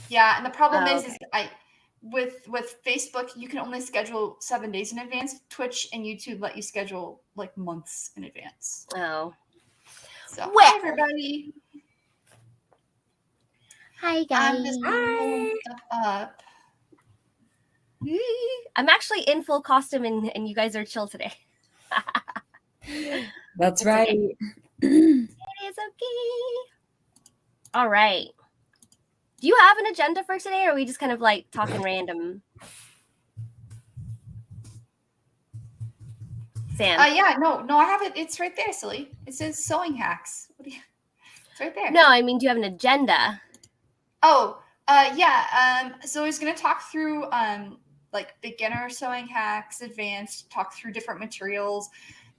Yeah, and the problem Oh, is with Facebook, you can only schedule 7 days in advance. Twitch and YouTube let you schedule like months in advance. Oh. So, Well, hi everybody. hi I'm guys. just pulling Hi. stuff up. I'm actually in full costume and you guys are chill today. That's It's right. okay. It is okay. All right. Do you have an agenda for today, or are we just kind of like talking random? Sam. Yeah, no, I have it. It's right there, silly. It says sewing hacks. It's right there. No, I mean, do you have an agenda? Oh, yeah. So I was gonna talk through like beginner sewing hacks, advanced, talk through different materials,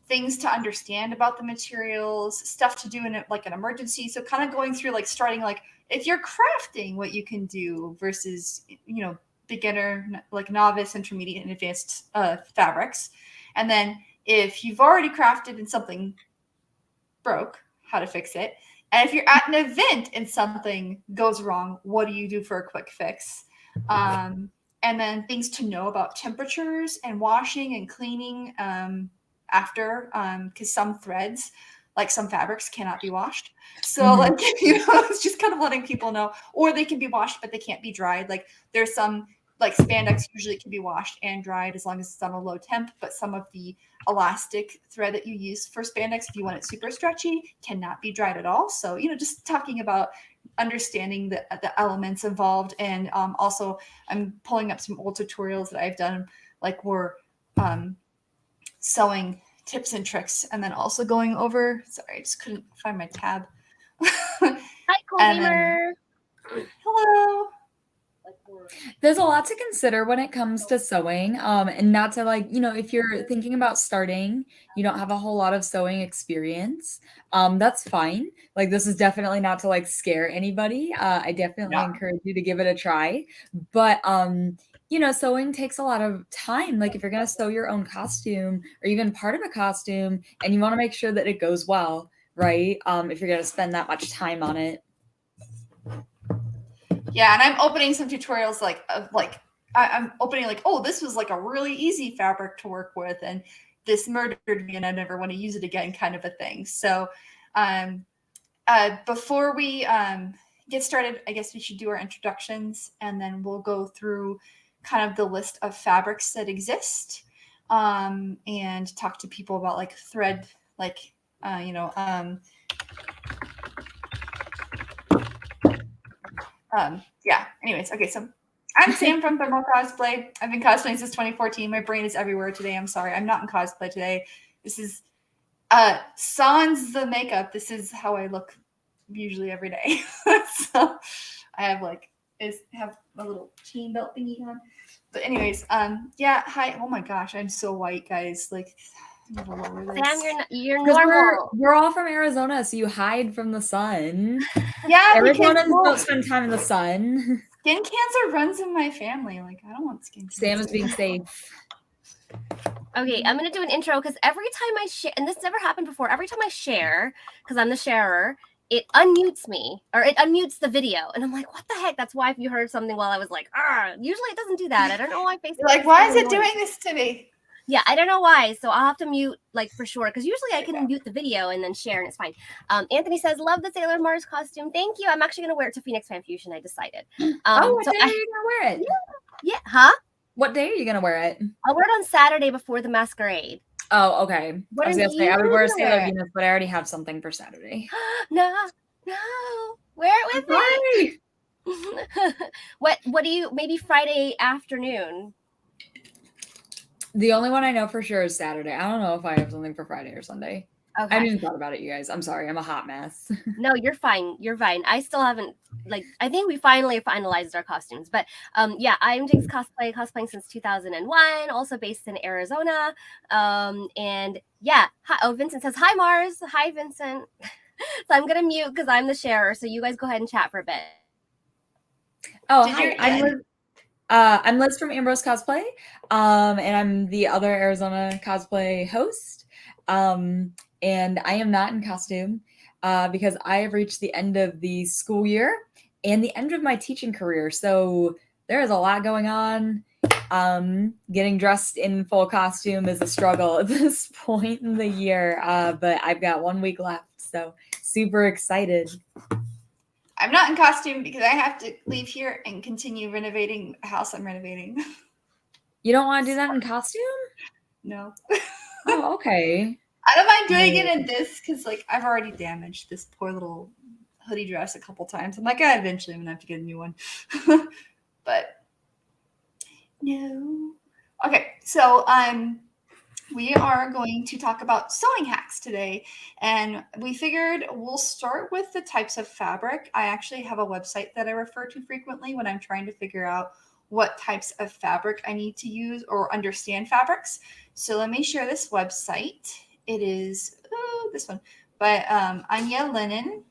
things to understand about the materials, stuff to do in like an emergency. So kind of going through like starting like if you're crafting, what you can do versus beginner, like novice, intermediate, and advanced fabrics, and then if you've already crafted and something broke, how to fix it. And if you're at an event and something goes wrong, what do you do for a quick fix? And then things to know about temperatures and washing and cleaning after, because some threads, like some fabrics, cannot be washed. So, like, it's just kind of letting people know, or they can be washed, but they can't be dried. Like, there's some, like, spandex usually can be washed and dried as long as it's on a low temp, but some of the elastic thread that you use for spandex, if you want it super stretchy, cannot be dried at all. So, just talking about understanding the elements involved. And also, I'm pulling up some old tutorials that I've done, like we're sewing tips and tricks, and then also going over, sorry, I just couldn't find my tab. Hi, Cool And Gamer. Hello. There's a lot to consider when it comes to sewing. And not to like, if you're thinking about starting, you don't have a whole lot of sewing experience. That's fine. Like this is definitely not to like scare anybody. I definitely encourage you to give it a try. But sewing takes a lot of time. Like if you're gonna sew your own costume or even part of a costume and you want to make sure that it goes well, right? If you're gonna spend that much time on it. Yeah, and I'm opening some tutorials I'm opening like, oh, this was like a really easy fabric to work with, and this murdered me, and I never want to use it again, kind of a thing. So, before we get started, I guess we should do our introductions, and then we'll go through kind of the list of fabrics that exist, and talk to people about like thread, like yeah. Anyways, okay. So I'm Sam from Thermal Cosplay. I've been cosplaying since 2014. My brain is everywhere today. I'm sorry. I'm not in cosplay today. This is sans the makeup. This is how I look usually every day. So I have have a little chain belt thingy on. But anyways, yeah. Hi. Oh my gosh, I'm so white, guys. Like. Sam, you're normal. We're all from Arizona, so you hide from the sun. Yeah, Arizonans don't spend time in the sun. Skin cancer runs in my family. Like I don't want skin cancer. Sam is being safe. Okay, I'm gonna do an intro because every time I share, and this never happened before, every time I share, because I'm the sharer, it unmutes me, or it unmutes the video, and I'm like, what the heck? That's why if you heard something while I was like, usually it doesn't do that. I don't know why Facebook. You're like, why is it doing this to me? Yeah, I don't know why. So I'll have to mute, like, for sure. Because usually I can mute the video and then share, and it's fine. Anthony says, love the Sailor Mars costume. Thank you. I'm actually going to wear it to Phoenix Fan Fusion, I decided. What day are you going to wear it? Yeah. Huh? What day are you going to wear it? I'll wear it on Saturday before the masquerade. Oh, okay. I was going to say, I would wear a Sailor Venus, but I already have something for Saturday. No. Wear it with me. What do you, maybe Friday afternoon? The only one I know for sure is Saturday. I don't know if I have something for Friday or Sunday. Okay. I haven't even thought about it, you guys. I'm sorry. I'm a hot mess. No, you're fine. You're fine. I still haven't, I think we finally finalized our costumes. But yeah, I'm Jinx cosplaying since 2001, also based in Arizona. And yeah, Vincent says, hi, Mars. Hi, Vincent. So I'm going to mute because I'm the sharer. So you guys go ahead and chat for a bit. Oh, hi. I'm Liz from Ambrose Cosplay, and I'm the other Arizona cosplay host. And I am not in costume because I have reached the end of the school year, and the end of my teaching career. So there is a lot going on. Getting dressed in full costume is a struggle at this point in the year, but I've got 1 week left, so super excited. I'm not in costume because I have to leave here and continue renovating a house I'm renovating. You don't want to do that in costume? No. Oh, okay. I don't mind doing it in this because, like, I've already damaged this poor little hoodie dress a couple times. I'm like, eventually I'm gonna have to get a new one. But no. Okay, so we are going to talk about sewing hacks today, and we figured we'll start with the types of fabric. I actually have a website that I refer to frequently when I'm trying to figure out what types of fabric I need to use or understand fabrics. So let me share this website. It is this one by Anya Lennon,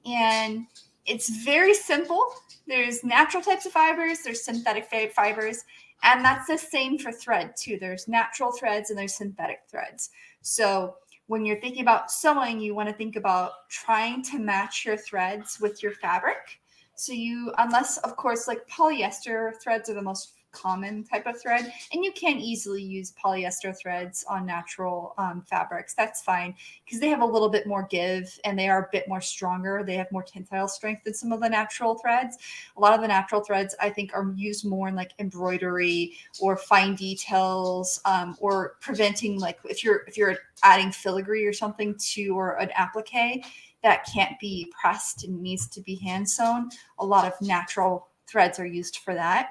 and it's very simple. There's natural types of fibers, there's synthetic fibers, and that's the same for thread too. There's natural threads and there's synthetic threads. So when you're thinking about sewing, you want to think about trying to match your threads with your fabric. So unless of course, like polyester threads are the most common type of thread, and you can easily use polyester threads on natural fabrics. That's fine because they have a little bit more give and they are a bit more stronger. They have more tensile strength than some of the natural threads. A lot of the natural threads I think are used more in like embroidery or fine details, or preventing, like if you're adding filigree or something to, or an applique that can't be pressed and needs to be hand sewn. A lot of natural threads are used for that.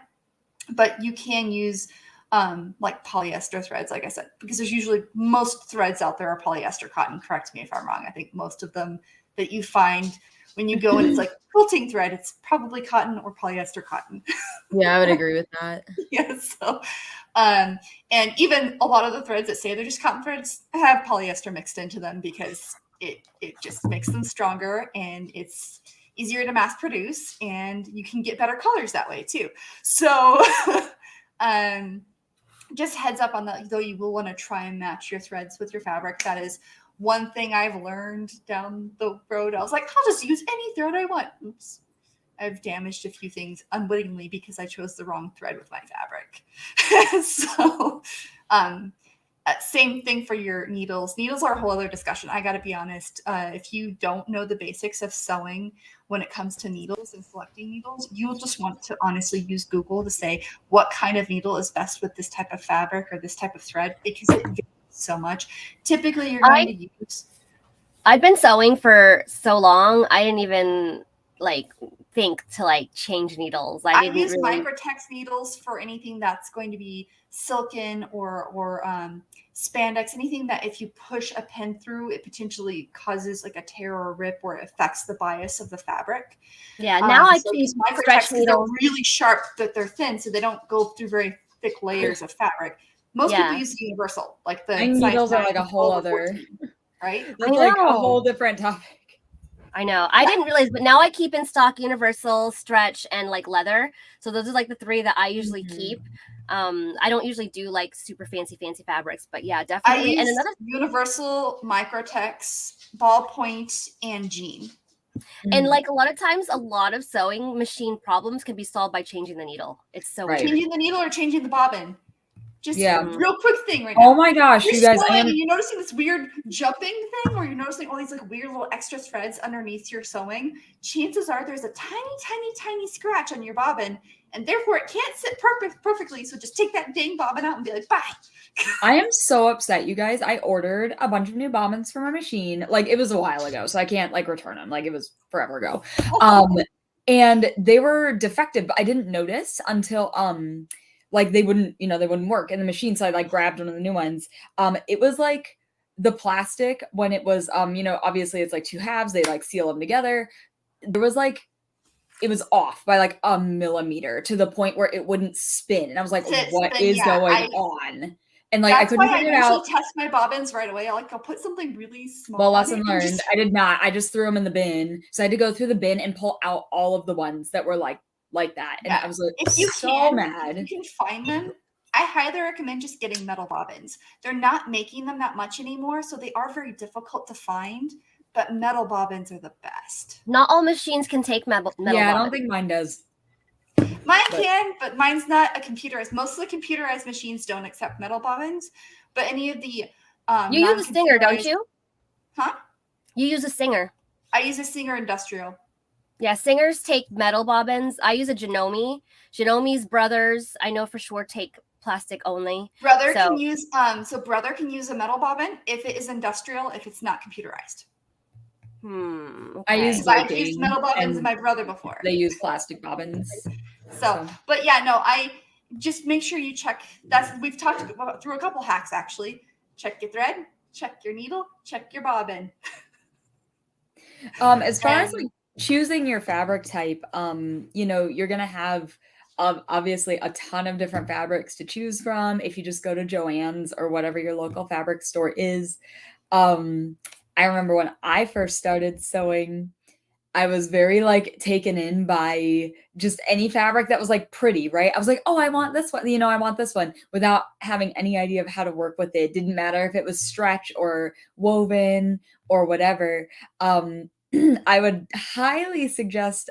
But you can use like polyester threads, like I said, because there's usually, most threads out there are polyester cotton. Correct me if I'm wrong. I think most of them that you find when you go and it's like quilting thread, it's probably cotton or polyester cotton. Yeah, I would agree with that. Yeah. So, and even a lot of the threads that say they're just cotton threads have polyester mixed into them because it just makes them stronger and it's easier to mass produce, and you can get better colors that way too. So just heads up on that, though, you will want to try and match your threads with your fabric. That is one thing I've learned down the road. I was like, I'll just use any thread I want. Oops. I've damaged a few things unwittingly because I chose the wrong thread with my fabric. So same thing for your needles. Needles are a whole other discussion. I got to be honest. If you don't know the basics of sewing when it comes to needles and selecting needles, you'll just want to honestly use Google to say what kind of needle is best with this type of fabric or this type of thread, because it varies so much. Typically, you're going to use. I've been sewing for so long. I didn't even think to change needles. I use Microtex needles for anything that's going to be silken or spandex, anything that if you push a pin through, it potentially causes like a tear or a rip or it affects the bias of the fabric. Yeah, now I so keep Microtex needles. They're really sharp, that they're thin, so they don't go through very thick layers of fabric. Most people use universal, like the needles are like a whole other 14, right? That's like a whole different topic. I know. I didn't realize, but now I keep in stock universal, stretch, and leather. So those are the 3 that I usually keep. I don't usually do super fancy fabrics, but yeah, definitely. I use universal, Microtex, ballpoint, and jean. And a lot of times, a lot of sewing machine problems can be solved by changing the needle. It's so weird. Changing the needle or changing the bobbin. Just real quick thing right now. Oh my gosh, you guys! You're noticing this weird jumping thing, or you're noticing all these weird little extra threads underneath your sewing. Chances are there's a tiny scratch on your bobbin, and therefore it can't sit perfectly. So just take that dang bobbin out and be like, bye. I am so upset, you guys. I ordered a bunch of new bobbins for my machine. It was a while ago, so I can't return them. It was forever ago. And they were defective, but I didn't notice until they wouldn't work in the machine. So I grabbed one of the new ones. It was the plastic when it was, obviously it's 2 halves. They seal them together. There was it was off by a millimeter to the point where it wouldn't spin. And I was like, what is going on? And I couldn't figure it out. I test my bobbins right away. I'll put something really small. Well, lesson learned. I did not. I just threw them in the bin. So I had to go through the bin and pull out all of the ones that were like that. And I was mad. If you can find them, I highly recommend just getting metal bobbins. They're not making them that much anymore, so they are very difficult to find. but metal bobbins are the best. Not all machines can take metal Yeah, I don't bobbins. think mine does. Mine can, but mine's not a computerized. Most of the computerized machines don't accept metal bobbins, but any of the You use a Singer, don't you? Huh? You use a Singer. I use a Singer Industrial. Yeah, Singers take metal bobbins. I use a Janome. Janome's brothers, I know for sure, take plastic only. Brother can use Brother can use a metal bobbin if it is industrial, if it's not computerized. Okay. I've used metal bobbins in my brother before. They use plastic bobbins. So, but yeah, no, I just make sure you check. We've talked through a couple hacks actually. Check your thread, check your needle, check your bobbin. As far as like choosing your fabric type, you're gonna have obviously a ton of different fabrics to choose from if you just go to Joann's or whatever your local fabric store is. I remember when I first started sewing, I was very like taken in by just any fabric that was like pretty, right? I was like, oh, I want this one, I want this one without having any idea of how to work with it. Didn't matter if it was stretch or woven or whatever. I would highly suggest,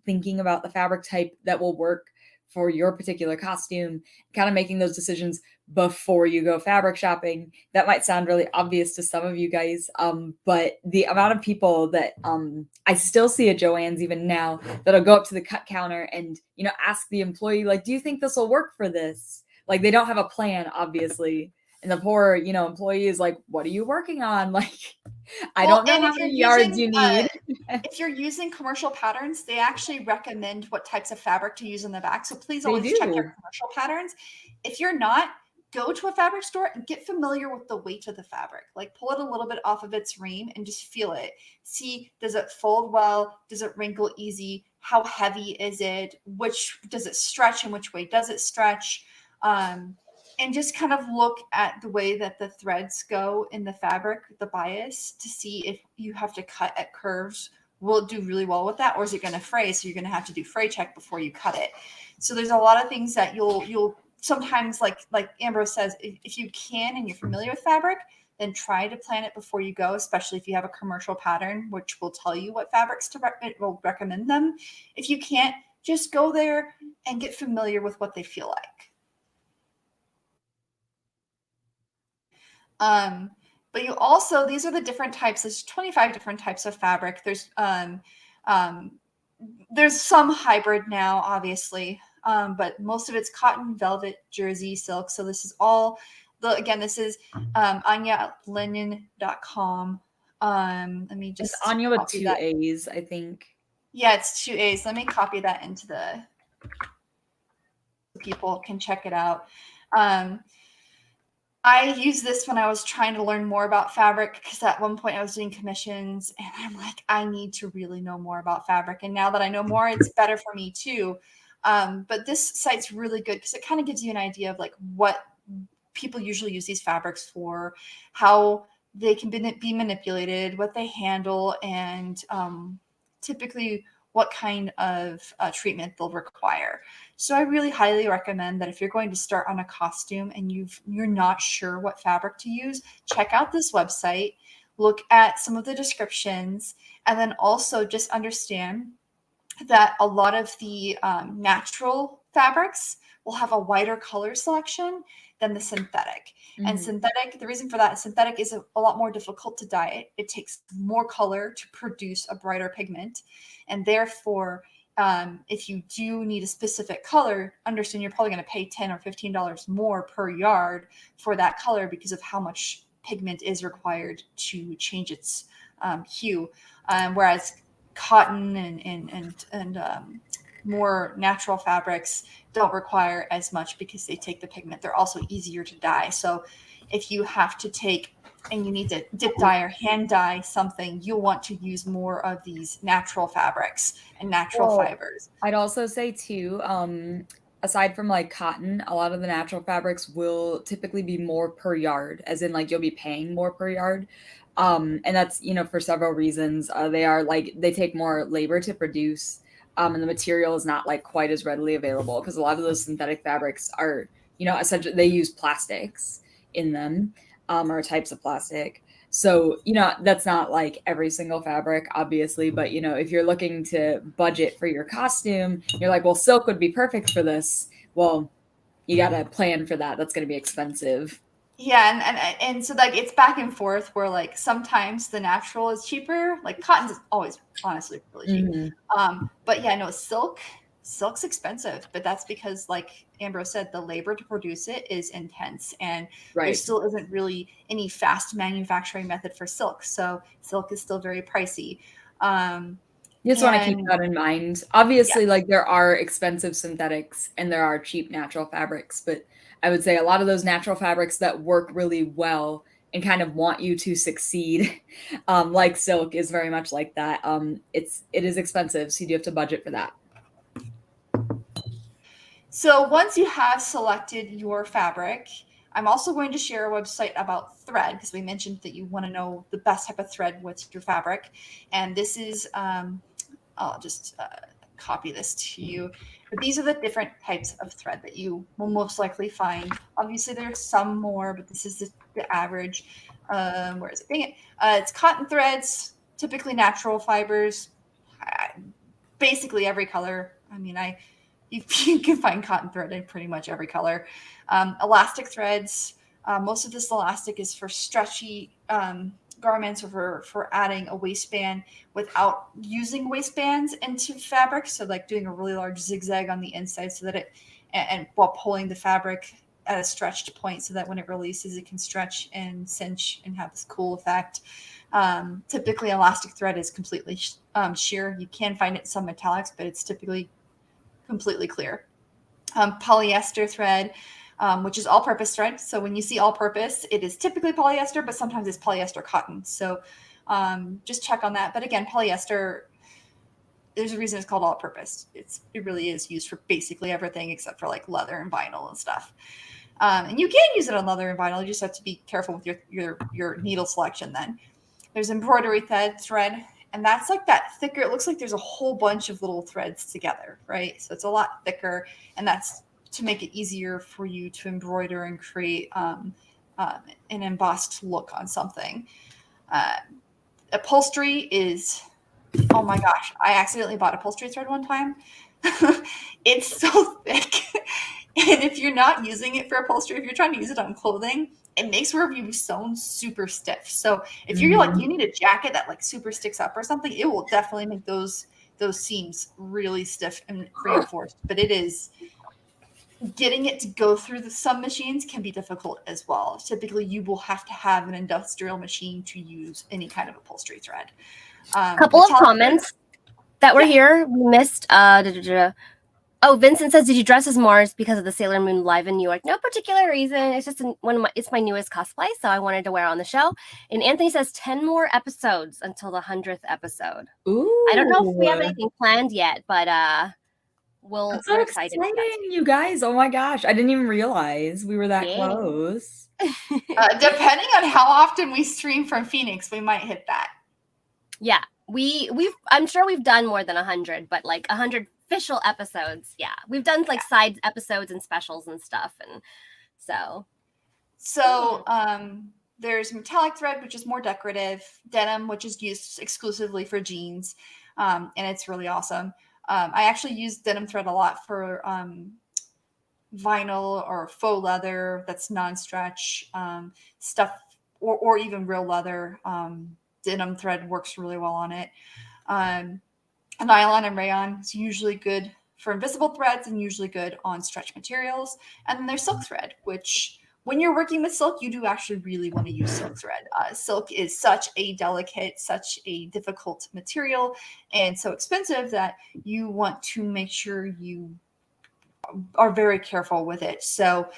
thinking about the fabric type that will work for your particular costume, kind of making those decisions before you go fabric shopping. That might sound really obvious to some of you guys, but the amount of people that I still see at Joann's even now that'll go up to the cut counter and ask the employee, like, do you think this will work for this? Like, they don't have a plan, obviously, and the poor employee is like, what are you working on? Like, I don't know how many yards you need. If you're using commercial patterns, they actually recommend what types of fabric to use in the back. So please always check your commercial patterns. If you're not, go to a fabric store and get familiar with the weight of the fabric. Like, pull it a little bit off of its ream and just feel it. See, does it fold well? Does it wrinkle easy? How heavy is it? Which does it stretch and which way does it stretch? And just kind of look at the way that the threads go in the fabric, the bias, to see if you have to cut at curves. Will it do really well with that, or is it going to fray? So you're going to have to do fray check before you cut it. So there's a lot of things that you'll sometimes, like Ambrose says, if you can and you're familiar with fabric, then try to plan it before you go, especially if you have a commercial pattern, which will tell you what fabrics it will recommend them. If you can't, just go there and get familiar with what they feel like. But you also, these are the different types. There's 25 different types of fabric. There's some hybrid now, obviously, but most of it's cotton, velvet, jersey, silk. So this is all this is AnyaLinen.com. Let me just it's Anya with 2 A's, I think. Yeah, it's 2 A's. Let me copy that into the so people can check it out. I used this when I was trying to learn more about fabric, because at one point I was doing commissions and I'm like, I need to really know more about fabric. And now that I know more, it's better for me too. But this site's really good because it kind of gives you an idea of like what people usually use these fabrics for, how they can be manipulated, what they handle, and typically what kind of treatment they'll require. So I really highly recommend that if you're going to start on a costume and you're not sure what fabric to use, check out this website, look at some of the descriptions, and then also just understand that a lot of the natural fabrics will have a wider color selection than the synthetic. Mm-hmm. And synthetic, the reason for that is synthetic is a lot more difficult to dye. It takes more color to produce a brighter pigment. And therefore, if you do need a specific color, understand you're probably going to pay $10 or $15 more per yard for that color because of how much pigment is required to change its hue. Whereas cotton and more natural fabrics don't require as much because they take the pigment. They're also easier to dye. So if you have to take and you need to dip dye or hand dye something, you'll want to use more of these natural fabrics and natural fibers. I'd also say too, aside from like cotton, a lot of the natural fabrics will typically be more per yard, as in like you'll be paying more per yard. And that's, for several reasons. They take more labor to produce. And the material is not like quite as readily available because a lot of those synthetic fabrics are, essentially they use plastics in them, or types of plastic. So, that's not like every single fabric, obviously, but if you're looking to budget for your costume, you're like, well, silk would be perfect for this. Well, you got to plan for that. That's going to be expensive. Yeah, and so like it's back and forth where like sometimes the natural is cheaper. Like cotton's always honestly really cheap. But yeah, no, silk's expensive, but that's because like Ambrose said, the labor to produce it is intense, and there Right. still isn't really any fast manufacturing method for silk. So silk is still very pricey. You just want to keep And that in mind. Obviously, yes. like there are expensive synthetics and there are cheap natural fabrics, but I would say a lot of those natural fabrics that work really well and kind of want you to succeed, like silk is very much like that. It is expensive, so you do have to budget for that. So once you have selected your fabric, I'm also going to share a website about thread because we mentioned that you want to know the best type of thread with your fabric. And this is, I'll just copy this to you. But these are the different types of thread that you will most likely find. Obviously, there's some more, but this is the average. Where is it? Dang it. It's cotton threads, typically natural fibers, basically every color. I mean, you can find cotton thread in pretty much every color. Elastic threads. Most of this elastic is for stretchy garments or for adding a waistband without using waistbands into fabric. So like doing a really large zigzag on the inside so that and while pulling the fabric at a stretched point so that when it releases, it can stretch and cinch and have this cool effect. Typically, elastic thread is completely sheer. You can find it in some metallics, but it's typically completely clear. Polyester thread, which is all-purpose thread. So when you see all-purpose, it is typically polyester, but sometimes it's polyester cotton. So just check on that. But again, polyester, there's a reason it's called all-purpose. It really is used for basically everything except for like leather and vinyl and stuff. And you can use it on leather and vinyl. You just have to be careful with your needle selection then. There's embroidery thread, and that's like that thicker. It looks like there's a whole bunch of little threads together, right? So it's a lot thicker, and that's to make it easier for you to embroider and create an embossed look on something. Uh, Upholstery is, oh my gosh, I accidentally bought upholstery thread one time. It's so thick. And if you're not using it for upholstery, if you're trying to use it on clothing, it makes wherever you've sewn super stiff. So if you're like you need a jacket that like super sticks up or something, it will definitely make those seams really stiff and reinforced. But it is getting it to go through some machines can be difficult as well. Typically, you will have to have an industrial machine to use any kind of upholstery thread. Couple of comments that were here. We missed. Oh, Vincent says, "Did you dress as Mars because of the Sailor Moon live in New York?" No particular reason. It's just it's my newest cosplay, so I wanted to wear it on the show. And Anthony says 10 more episodes until the 100th episode. Ooh. I don't know if we have anything planned yet, but we're so excited. Exciting, you guys! Oh my gosh, I didn't even realize we were that close. Depending on how often we stream from Phoenix, we might hit that. Yeah, I'm sure we've done more than 100, but like 100 official episodes. Yeah, we've done like side episodes and specials and stuff, and so there's metallic thread, which is more decorative, denim, which is used exclusively for jeans, and it's really awesome. I actually use denim thread a lot for vinyl or faux leather that's non-stretch stuff, or even real leather. Denim thread works really well on it. Nylon and rayon is usually good for invisible threads and usually good on stretch materials. And then there's silk thread, which when you're working with silk, you do actually really want to use silk thread. Silk is such a delicate, such a difficult material and so expensive that you want to make sure you are very careful with it. So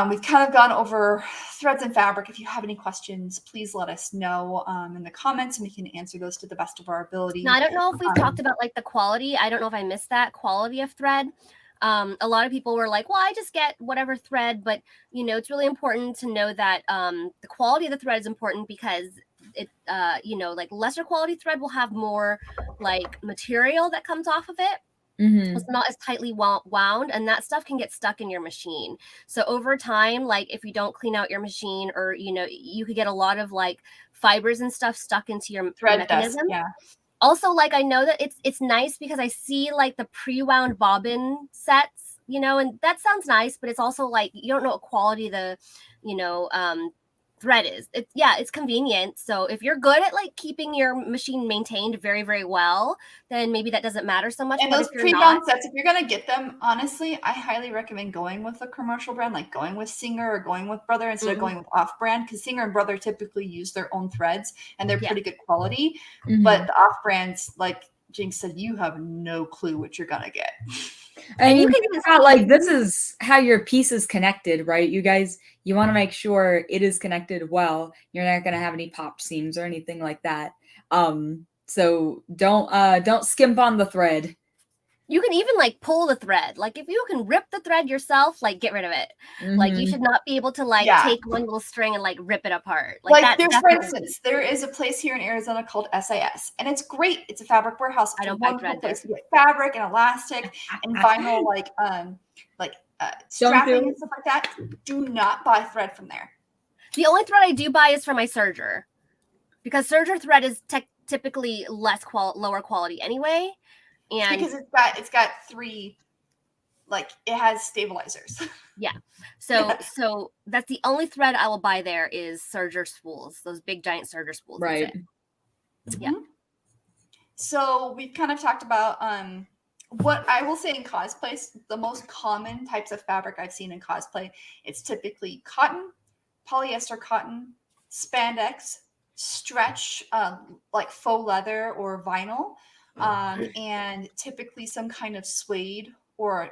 we've kind of gone over threads and fabric. If you have any questions, please let us know in the comments and we can answer those to the best of our ability. Now, I don't know if we've talked about like the quality. I don't know if I missed that quality of thread. A lot of people were like, well, I just get whatever thread, but it's really important to know that the quality of the thread is important because it, like lesser quality thread will have more like material that comes off of it. Mm-hmm. It's not as tightly wound, and that stuff can get stuck in your machine. So over time, like if you don't clean out your machine, or you could get a lot of like fibers and stuff stuck into your Thread dust. mechanism. Yeah. Also, like I know that it's nice because I see like the pre-wound bobbin sets, and that sounds nice, but it's also like you don't know what quality the thread is. It's convenient. So if you're good at like keeping your machine maintained very, very well, then maybe that doesn't matter so much. And But those if you're pre-bound not, sets, if you're gonna get them, honestly, I highly recommend going with a commercial brand, like going with Singer or going with Brother instead of going with off-brand, because Singer and Brother typically use their own threads and they're pretty good quality. Mm-hmm. But the off-brands, like Jinx said, you have no clue what you're gonna get. And you can think about like this is how your piece is connected, right? You guys, you want to make sure it is connected well. You're not going to have any popped seams or anything like that. So don't skimp on the thread. You can even like pull the thread. Like if you can rip the thread yourself, like get rid of it. Mm-hmm. Like you should not be able to like take one little string and like rip it apart. Like there's, for instance, there is a place here in Arizona called SIS, and it's great. It's a fabric warehouse. It's a wonderful place to get fabric and elastic and vinyl, strapping and stuff like that. Do not buy thread from there. The only thread I do buy is for my serger, because serger thread is typically lower quality anyway. And because it's got three, like it has stabilizers. Yeah. So that's the only thread I will buy there is serger spools, those big giant serger spools. Right. Yeah. So we've kind of talked about what I will say in cosplay, the most common types of fabric I've seen in cosplay, it's typically cotton, polyester cotton, spandex, stretch, like faux leather or vinyl, and typically some kind of suede or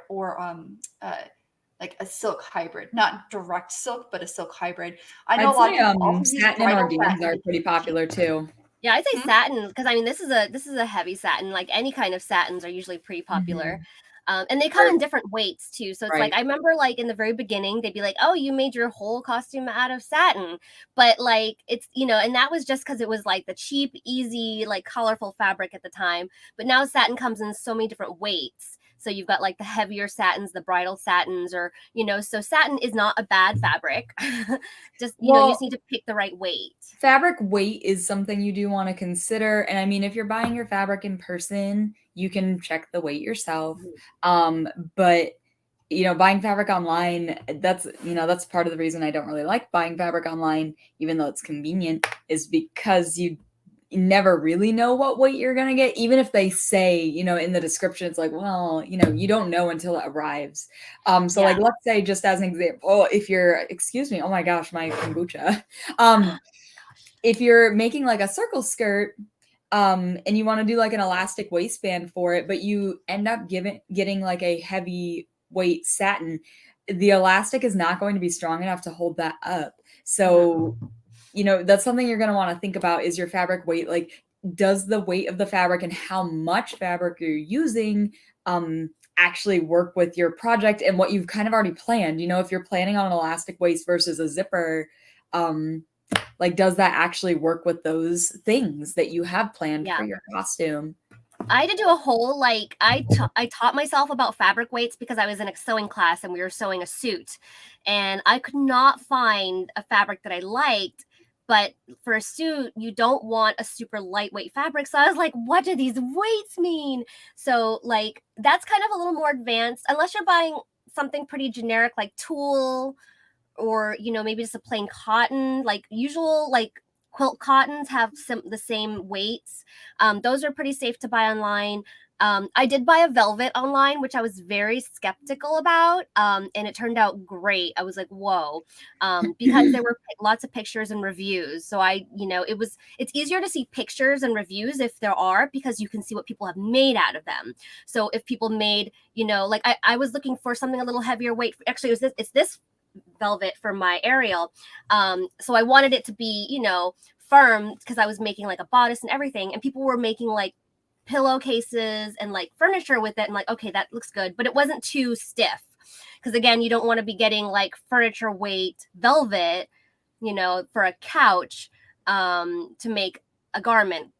like a silk hybrid, not direct silk, but a silk hybrid. I know a lot of people satin and organza are pretty popular too. Yeah, I'd say satin, because I mean this is a heavy satin. Like any kind of satins are usually pretty popular. And they come in different weights too. So it's like I remember like in the very beginning they'd be like, "Oh, you made your whole costume out of satin." But like it's and that was just because it was like the cheap, easy, like colorful fabric at the time. But now satin comes in so many different weights. So you've got like the heavier satins, the bridal satins, or so satin is not a bad fabric. Just you just need to pick the right weight. Fabric weight is something you do want to consider. And I mean, if you're buying your fabric in person, you can check the weight yourself. But buying fabric online, that's part of the reason I don't really like buying fabric online, even though it's convenient, is because you never really know what weight you're going to get. Even if they say, in the description, it's like, well, you don't know until it arrives. Like, let's say just as an example, if you're, excuse me, oh my gosh, my kombucha. If you're making like a circle skirt, and you want to do like an elastic waistband for it, but you end up getting like a heavy weight satin, the elastic is not going to be strong enough to hold that up. So that's something you're going to want to think about, is your fabric weight. Like, does the weight of the fabric and how much fabric you're using actually work with your project and what you've kind of already planned? If you're planning on an elastic waist versus a zipper, like, does that actually work with those things that you have planned for your costume? I had to do a whole, like, I taught myself about fabric weights because I was in a sewing class and we were sewing a suit. And I could not find a fabric that I liked. But for a suit, you don't want a super lightweight fabric. So I was like, what do these weights mean? So, like, that's kind of a little more advanced, unless you're buying something pretty generic like tulle or, maybe just a plain cotton. Like, usual, like, quilt cottons have the same weights. Those are pretty safe to buy online. I did buy a velvet online, which I was very skeptical about, and it turned out great. I was like, whoa, because there were lots of pictures and reviews. So it's easier to see pictures and reviews if there are, because you can see what people have made out of them. So if people made, like I was looking for something a little heavier weight. Actually, it's this velvet for my Ariel. So I wanted it to be, firm, because I was making like a bodice and everything, and people were making like pillowcases and like furniture with it, and like, okay, that looks good, but it wasn't too stiff, because again, you don't want to be getting like furniture weight velvet, for a couch to make a garment.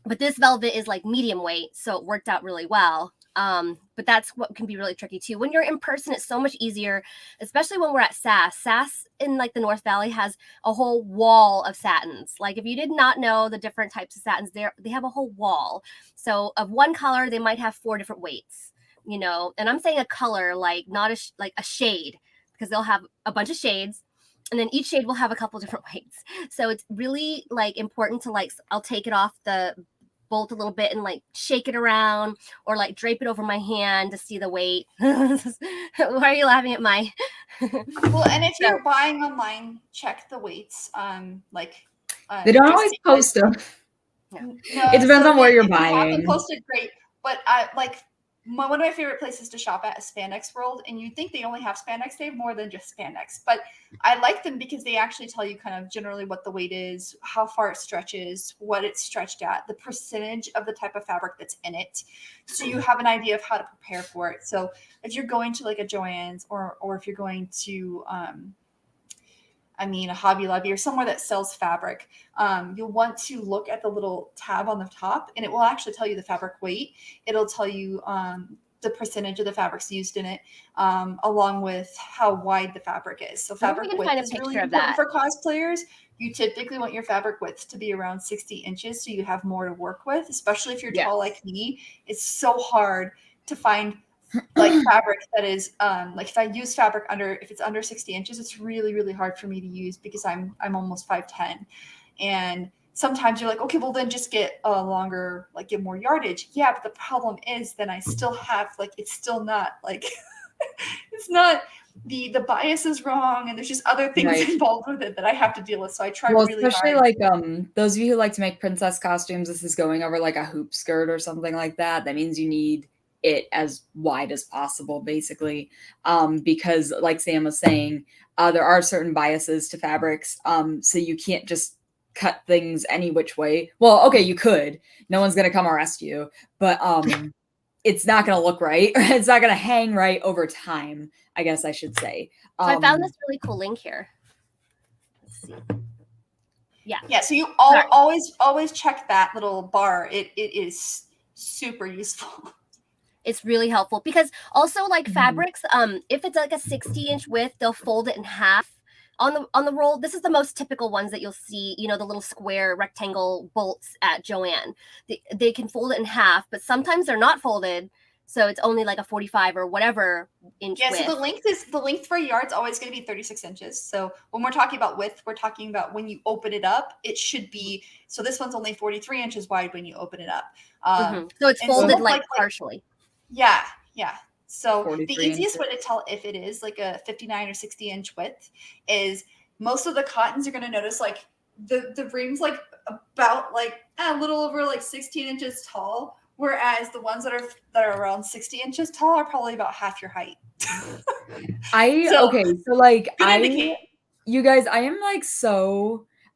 But this velvet is like medium weight, so it worked out really well. But that's what can be really tricky too. When you're in person, it's so much easier, especially when we're at SAS. SAS in like the North Valley has a whole wall of satins. Like if you did not know the different types of satins, they have a whole wall. So of one color, they might have 4 different weights, you know. And I'm saying a color, like not like a shade, because they'll have a bunch of shades. And then each shade will have a couple different weights. So it's really like important to like, I'll take it off the bolt a little bit and like shake it around or like drape it over my hand to see the weight. Why are you laughing at my? Well, and if you're buying online, check the weights. They don't always post them. No, it depends on where you're buying. If you have them posted, great. But I like one of my favorite places to shop at is Spandex World, and you'd think they only have spandex. They have more than just spandex, but I like them because they actually tell you kind of generally what the weight is, how far it stretches, what it's stretched at, the percentage of the type of fabric that's in it, so you have an idea of how to prepare for it. So if you're going to like a Joann's or if you're going to a Hobby Lobby or somewhere that sells fabric, you'll want to look at the little tab on the top, and it will actually tell you the fabric weight. It'll tell you the percentage of the fabrics used in it, along with how wide the fabric is. So fabric width is really important for cosplayers. You typically want your fabric width to be around 60 inches so you have more to work with, especially if you're tall like me. It's so hard to find like fabric that is like if I use fabric if it's under 60 inches, it's really, really hard for me to use because I'm almost 5'10", and sometimes you're like, okay, well then just get a longer, like get more yardage. Yeah, but the problem is then I still have like, it's still not like it's not the bias is wrong, and there's just other things involved with it that I have to deal with. So I try really especially hard. Like those of you who like to make princess costumes, this is going over like a hoop skirt or something like that. That means you need it as wide as possible, basically, because like Sam was saying, there are certain biases to fabrics, so you can't just cut things any which way. Well, okay, you could. No one's gonna come arrest you, but it's not gonna look right. It's not gonna hang right over time, I guess I should say. So I found this really cool link here. Let's see. Yeah. So you always check that little bar. It is super useful. It's really helpful because also like fabrics, if it's like a 60-inch width, they'll fold it in half on the roll. This is the most typical ones that you'll see, you know, the little square rectangle bolts at Joann. They can fold it in half, but sometimes they're not folded. So it's only like a 45 or whatever inch width. So the length for a yard's always going to be 36 inches. So when we're talking about width, we're talking about when you open it up, it should be, so this one's only 43 inches wide when you open it up. So it's folded like partially. Yeah. So the easiest way to tell if it is like a 59 or 60 inch width is most of the cottons, you're going to notice like the ream's like about like a little over like 16 inches tall. Whereas the ones that are around 60 inches tall are probably about half your height. You guys,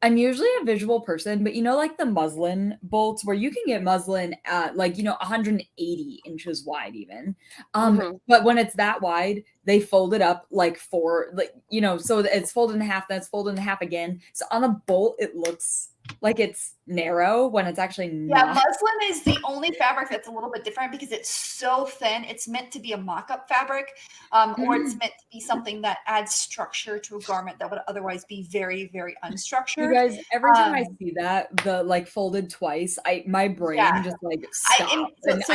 I'm usually a visual person, but you know, like the muslin bolts where you can get muslin at like, 180 inches wide even. But when it's that wide, they fold it up like so it's folded in half, then it's folded in half again. So on a bolt, it looks like it's narrow when it's actually not. Yeah, muslin is the only fabric that's a little bit different because it's so thin. It's meant to be a mock-up fabric, or it's meant to be something that adds structure to a garment that would otherwise be very, very unstructured. You guys, every time I see that, the like folded twice, my brain just like stops. That's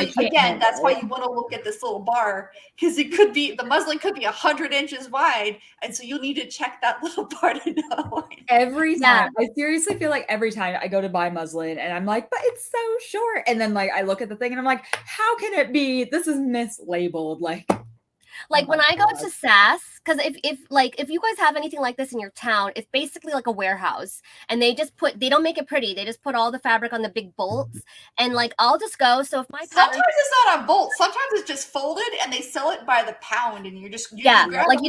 why you want to look at this little bar, because the muslin could be 100 inches wide, and so you'll need to check that little bar to know. Every time, I seriously feel like every time I go to buy muslin and I'm like, but it's so short, and then like I look at the thing and I'm like, how can it be? This is mislabeled. Like when I go to SAS, because if you guys have anything like this in your town, it's basically like a warehouse, and they don't make it pretty. They just put all the fabric on the big bolts, and like I'll just go. So if sometimes it's not on bolts, sometimes it's just folded, and they sell it by the pound, and you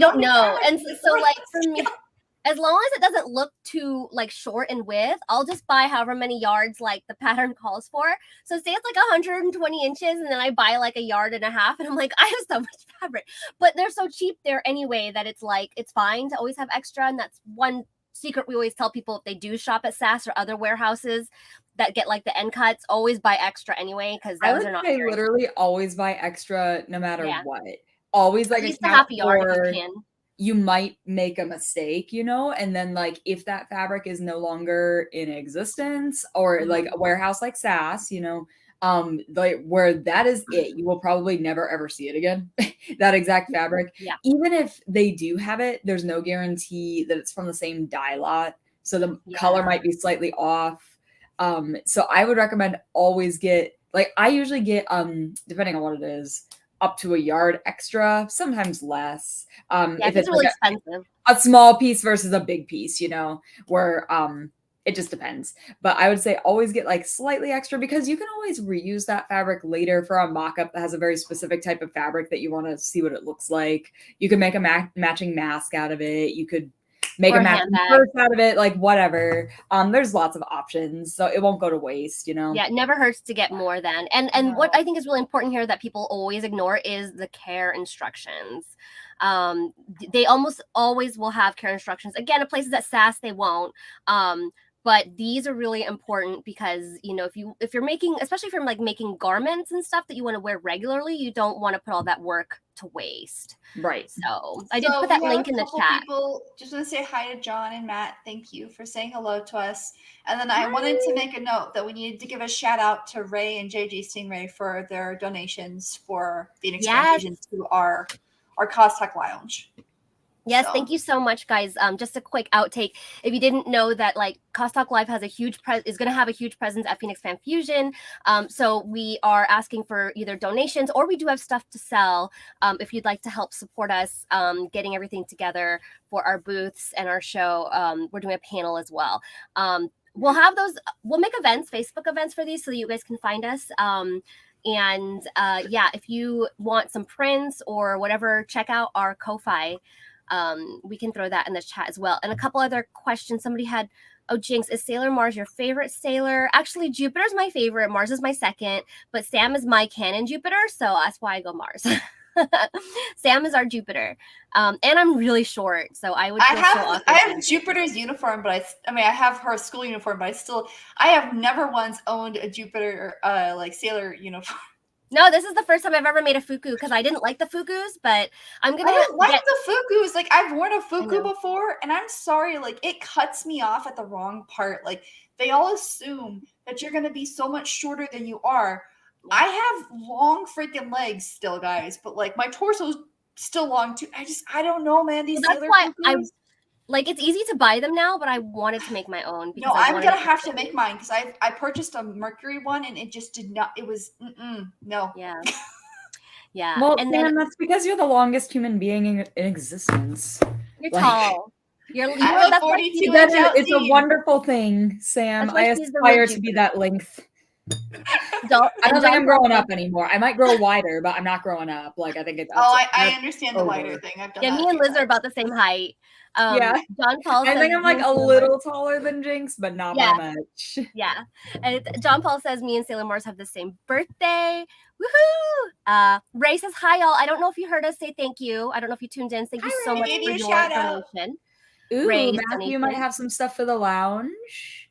don't know. And so like for me, as long as it doesn't look too like short in width, I'll just buy however many yards like the pattern calls for. So say it's like 120 inches, and then I buy like a yard and a half, and I'm like, I have so much fabric. But they're so cheap there anyway that it's like it's fine to always have extra. And that's one secret we always tell people if they do shop at SAS or other warehouses. that get like the end cuts, always buy extra anyway, because I those would are not say very. literally always buy extra no matter Yeah. what. Always At like least a account half a yard if you for can. you might make a mistake, and then like if that fabric is no longer in existence or like a warehouse like SAS, like where that is it, you will probably never ever see it again. That exact fabric. Yeah. Even if they do have it, there's no guarantee that it's from the same dye lot. So the color might be slightly off. So I would recommend always get, like, I usually get, depending on what it is, up to a yard extra, sometimes less. Yeah, If it's it's really like expensive. a small piece versus a big piece, where it just depends. But I would say always get like slightly extra, because you can always reuse that fabric later for a mock-up that has a very specific type of fabric that you want to see what it looks like. You can make a matching mask out of it. You could make Or a a matching handbag. purse out of it, like whatever. There's lots of options, so it won't go to waste, Yeah, it never hurts to get more than. And what I think is really important here that people always ignore is the care instructions. They almost always will have care instructions. Again, at places at SAS they won't. But these are really important because if you're making, especially if you're like making garments and stuff that you want to wear regularly, you don't want to put all that work to waste. Right. So I did put that link in the chat. People just want to say hi to John and Matt. Thank you for saying hello to us. And then I wanted to make a note that we needed to give a shout out to Ray and JJ Stingray for their donations for Phoenix Fanfusion to our Costech Lounge. Yes, thank you so much, guys. Just a quick outtake. If you didn't know that, like, Costalk Live has is going to have a huge presence at Phoenix Fan Fusion. So we are asking for either donations, or we do have stuff to sell. If you'd like to help support us getting everything together for our booths and our show, we're doing a panel as well. We'll have those. We'll make events, Facebook events for these, so that you guys can find us. If you want some prints or whatever, check out our Ko-Fi. We can throw that in the chat as well. And a couple other questions. Somebody had, Jinx, is Sailor Mars your favorite sailor? Actually, Jupiter's my favorite. Mars is my second, but Sam is my canon Jupiter, so that's why I go Mars. Sam is our Jupiter. And I'm really short, so I would feel I have Jupiter's uniform, but I have her school uniform, but I have never once owned a Jupiter like sailor uniform. No, this is the first time I've ever made a fuku, because I didn't like the fukus, but I'm gonna. I don't like the fukus. Like, I've worn a fuku before, and I'm sorry, like, it cuts me off at the wrong part. Like, they all assume that you're gonna be so much shorter than you are. I have long freaking legs still, guys, but like my torso's still long too. I don't know, man. These sailor fukus. Like, it's easy to buy them now, but I wanted to make my own. No, I'm gonna have to make mine, because I purchased a Mercury one, and it just did not. It was no. Yeah. Yeah. Well, and then that's because you're the longest human being in existence. You're tall. That's 42 it's a wonderful thing, Sam. I aspire to be that length. I don't think I'm growing up anymore. I might grow wider, but I'm not growing up. Like, I think it's. I understand the wider thing. I've done me and Liz are about the same height. John Paul says, I think I'm like a little taller than Jinx, but not by much. Yeah. And John Paul says me and Sailor Mars have the same birthday. Woohoo! Ray says hi, y'all. I don't know if you heard us say thank you. I don't know if you tuned in. Thank you so much for your donation. Ooh, Ray, Matthew might have some stuff for the lounge.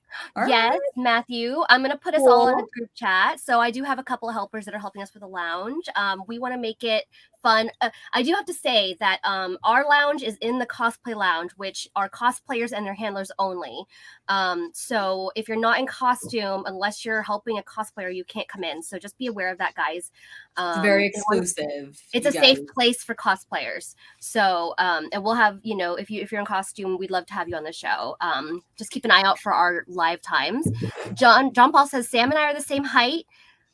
Yes, Matthew. I'm going to put us all in the group chat. So I do have a couple of helpers that are helping us with the lounge. We want to make it fun. I do have to say that our lounge is in the cosplay lounge, which are cosplayers and their handlers only. So if you're not in costume, unless you're helping a cosplayer, you can't come in. So just be aware of that, guys. It's very exclusive. It's a safe place for cosplayers. So, and we'll have, if you're in costume, we'd love to have you on the show. Just keep an eye out for our live times. John Paul says, Sam and I are the same height.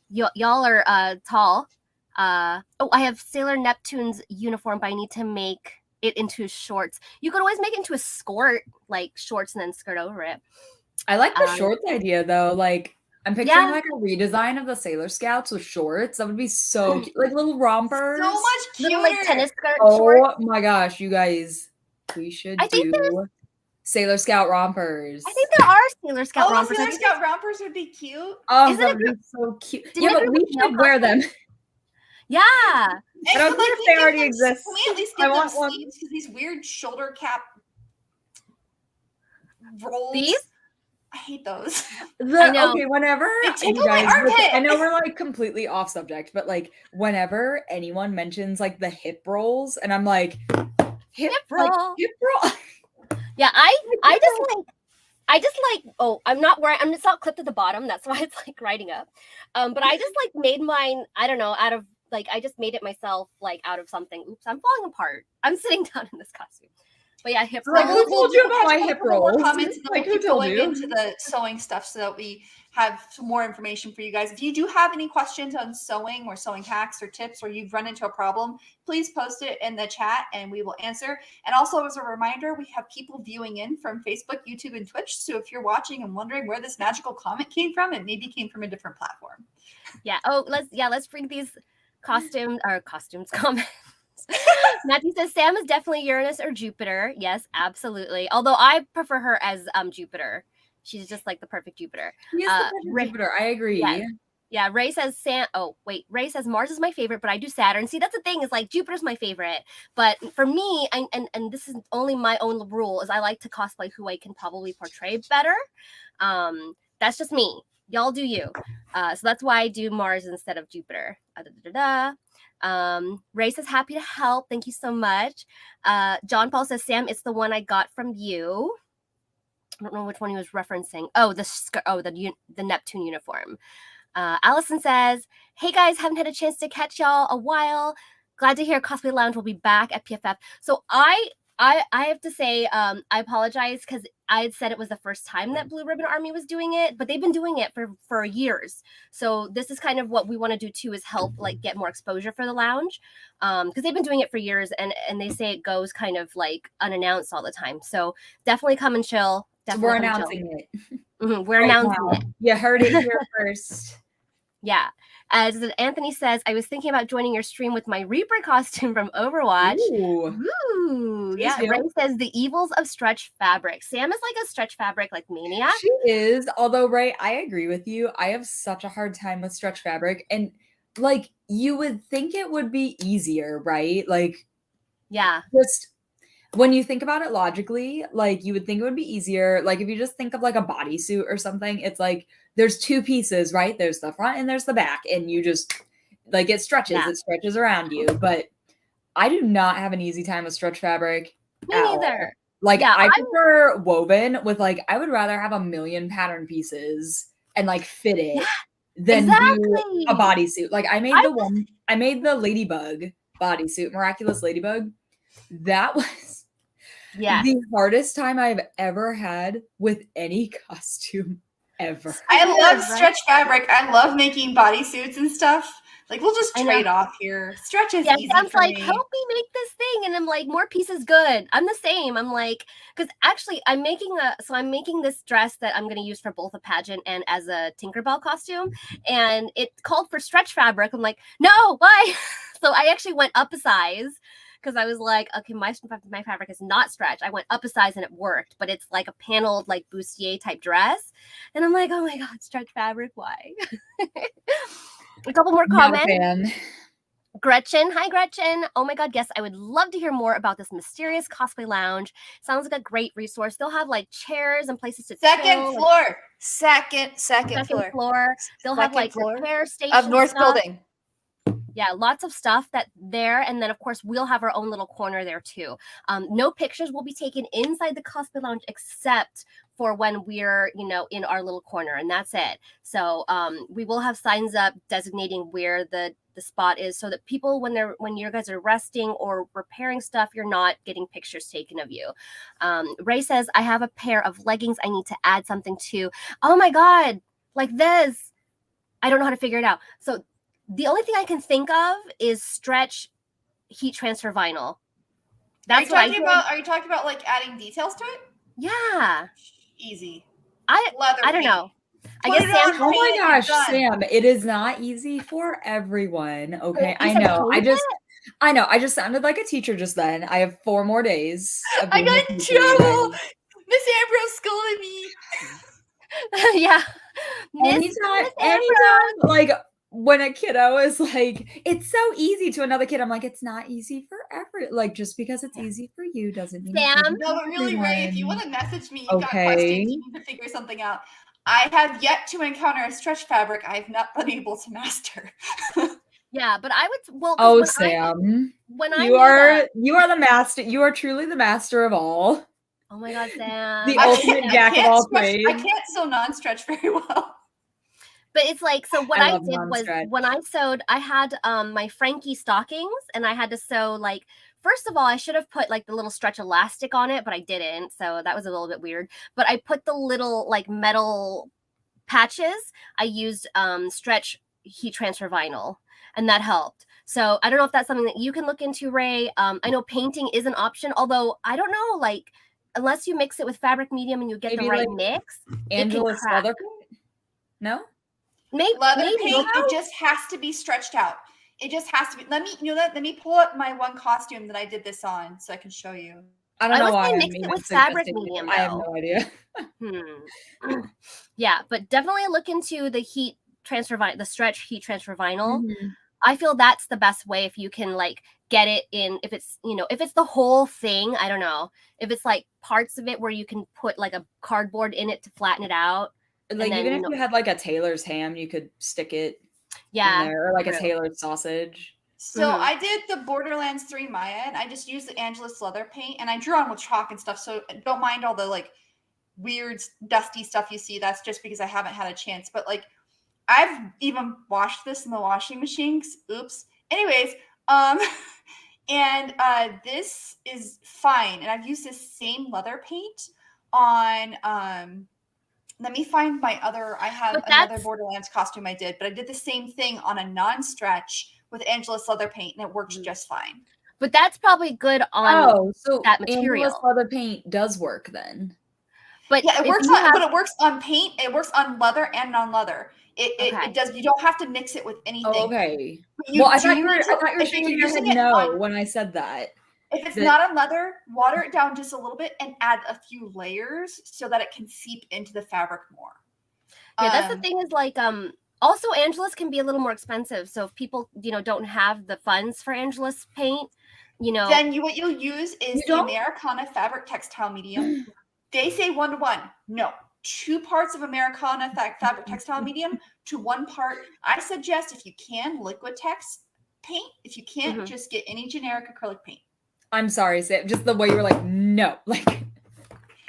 Y'all are tall. I have Sailor Neptune's uniform, but I need to make it into shorts. You could always make it into a skirt, like shorts and then skirt over it. I like the shorts idea, though. Like, I'm picturing like a redesign of the Sailor Scouts with shorts. That would be so cute. Like little rompers. So much cuter. Little, like, tennis skirt shorts. Oh my gosh, you guys. We should do Sailor Scout rompers. I think there are Sailor Scout rompers. Sailor Scout rompers would be cute. Oh, that would be so cute. Yeah, but we should wear them. Yeah. I don't think they already exist. Can we at least get them sleeves? Because these weird shoulder cap rolls. These? I hate those. I know. Okay, whenever They tickle you my guys, armpit. I know we're like completely off subject, but like whenever anyone mentions like the hip rolls, and I'm like, hip roll. roll. Yeah, I just like, oh, it's not clipped at the bottom. That's why it's like riding up. But I just like made mine, I don't know, out of like, I just made it myself, like out of something. Oops, I'm falling apart. I'm sitting down in this costume. But yeah, hip Like, roll. who told you about my have a hip couple more rolls? comments, and then Like, we'll who keep told going you? into the sewing stuff so that we have some more information for you guys. If you do have any questions on sewing or sewing hacks or tips, or you've run into a problem, please post it in the chat and we will answer. And also, as a reminder, we have people viewing in from Facebook, YouTube, and Twitch. So if you're watching and wondering where this magical comment came from, it maybe came from a different platform. Yeah. Oh, let's read these costumes comments. Matthew says Sam is definitely Uranus or Jupiter. Yes, absolutely. Although I prefer her as Jupiter. She's just like the perfect Jupiter. She is the perfect Jupiter. I agree. Yeah. Yeah, Ray says Ray says Mars is my favorite, but I do Saturn. See, that's the thing, is like Jupiter's my favorite. But for me, and this is only my own rule, is I like to cosplay who I can probably portray better. That's just me. Y'all do you. So that's why I do Mars instead of Jupiter. Ray says happy to help. Thank you so much. John Paul says Sam, it's the one I got from you. I don't know which one he was referencing. Oh, the Neptune uniform. Allison says, hey guys, haven't had a chance to catch y'all a while. Glad to hear Cosplay Lounge will be back at PFF. So I have to say, I apologize because I had said it was the first time that Blue Ribbon Army was doing it, but they've been doing it for years. So this is kind of what we want to do too, is help like get more exposure for the lounge, because they've been doing it for years, and they say it goes kind of like unannounced all the time. So definitely come and chill. We're announcing it. Mm-hmm. We're announcing it. You heard it here first. Yeah. As Anthony says, I was thinking about joining your stream with my Reaper costume from Overwatch. Ooh. Yeah. Ray says the evils of stretch fabric. Sam is like a stretch fabric like maniac. She is. Although, Ray, I agree with you. I have such a hard time with stretch fabric. And like, you would think it would be easier, right? Like, yeah. Just when you think about it logically, like you would think it would be easier. Like if you just think of like a bodysuit or something, it's like there's two pieces, right? There's the front and there's the back, and you just like it stretches around you. But I do not have an easy time with stretch fabric. Me neither. Like I prefer woven with like I would rather have a million pattern pieces and like fit it than do a bodysuit. Like I made the ladybug bodysuit, Miraculous Ladybug. That was the hardest time I've ever had with any costume ever. I love stretch fabric. I love making bodysuits and stuff. Like we'll just trade off here. Stretch is easy Sam's for like, me. help me make this thing, and I'm like, more pieces good. I'm the same. I'm like, because actually, I'm making this dress that I'm going to use for both a pageant and as a Tinkerbell costume, and it called for stretch fabric. I'm like, no, why? So I actually went up a size. Because I was like, okay, my fabric is not stretch. I went up a size and it worked, but it's like a paneled, like bustier type dress. And I'm like, oh my God, stretch fabric, why? A couple more comments. Gretchen, hi Gretchen. Oh my God, yes, I would love to hear more about this mysterious cosplay lounge. Sounds like a great resource. They'll have like chairs and places to second floor. Second floor. They'll have like repair station of North Building. Yeah, lots of stuff there. And then, of course, we'll have our own little corner there, too. No pictures will be taken inside the cosplay lounge except for when we're, in our little corner. And that's it. So we will have signs up designating where the spot is so that people, when you guys are resting or repairing stuff, you're not getting pictures taken of you. Ray says, I have a pair of leggings I need to add something to. Oh, my God. Like this. I don't know how to figure it out. So the only thing I can think of is stretch heat transfer vinyl. That's Are you talking about like adding details to it? Yeah. Easy. I don't know. I guess Sam. Oh my gosh, Sam! It is not easy for everyone. Okay, I know. I just sounded like a teacher just then. I have 4 more days. I got in trouble. Miss Ambrose scolded me. Yeah. Anytime, like when a kiddo is like, it's so easy to another kid, I'm like, it's not easy for like just because it's easy for you doesn't mean it's Sam? easy No, for but really, Ray, if you everyone. want to message me, you've got questions, you need to figure something out. I have yet to encounter a stretch fabric I have not been able to master. Yeah, but I would, well, 'cause Oh, when Sam, when I you knew are that, you are the master. You are truly the master of all. oh my God, Sam. The I ultimate can't, jack of all I trades. can't sew non-stretch very well. But it's like, so what I I love did was non-stretch. when I sewed, I had my Frankie stockings, and I had to sew like, first of all, I should have put like the little stretch elastic on it, but I didn't, so that was a little bit weird. But I put the little like metal patches. I used stretch heat transfer vinyl, and that helped. So I don't know if that's something that you can look into, Ray. I know painting is an option, although I don't know, like, unless you mix it with fabric medium and you get Maybe the right like mix, Angela's crack. leather paint? No? Leather maybe paint, it just has to be stretched out. It just has to be. Let me pull up my one costume that I did this on so I can show you. I don't I know would why say I'm mix it even with fabric suggesting it. medium, I have though. no idea. Yeah, but definitely look into the heat transfer the stretch heat transfer vinyl. Mhm. I feel that's the best way if you can like get it in, if it's, you know, if it's the whole thing, I don't know. If it's like parts of it where you can put like a cardboard in it to flatten it out. Like, then, even you if know, you had like a tailor's ham, you could stick it in yeah, there, or like a true. tailor's sausage. So I did the Borderlands 3 Maya, and I just used the Angelus leather paint, and I drew on with chalk and stuff. So don't mind all the like weird dusty stuff you see. That's just because I haven't had a chance. But like I've even washed this in the washing machines. Oops. Anyways, and this is fine. And I've used this same leather paint on let me find my other. I have But another that's Borderlands costume I did, but I did the same thing on a non-stretch with Angelus leather paint, and it worked just fine. but that's probably good on Oh, so that Angela's material. leather paint does work then. But Yeah, it if works you on, have, but it works on paint. It works on leather and non-leather. okay. It does. You don't have to mix it with anything. Oh, okay. But you Well, I do thought you were need to. If shaking you're your using head it no on, when I said that. if it's That- not on leather, water it down just a little bit and add a few layers so that it can seep into the fabric more. Yeah, that's the thing is like also Angelus can be a little more expensive. So if people, you know, don't have the funds for Angelus paint, you know, Then what you'll use is You the don't? Americana fabric textile medium. They say 1-to-1. No, 2 parts of Americana fabric textile medium to 1 part. I suggest if you can liquid text paint. If you can't, just get any generic acrylic paint. I'm sorry, Sam. Just the way you were like, no, like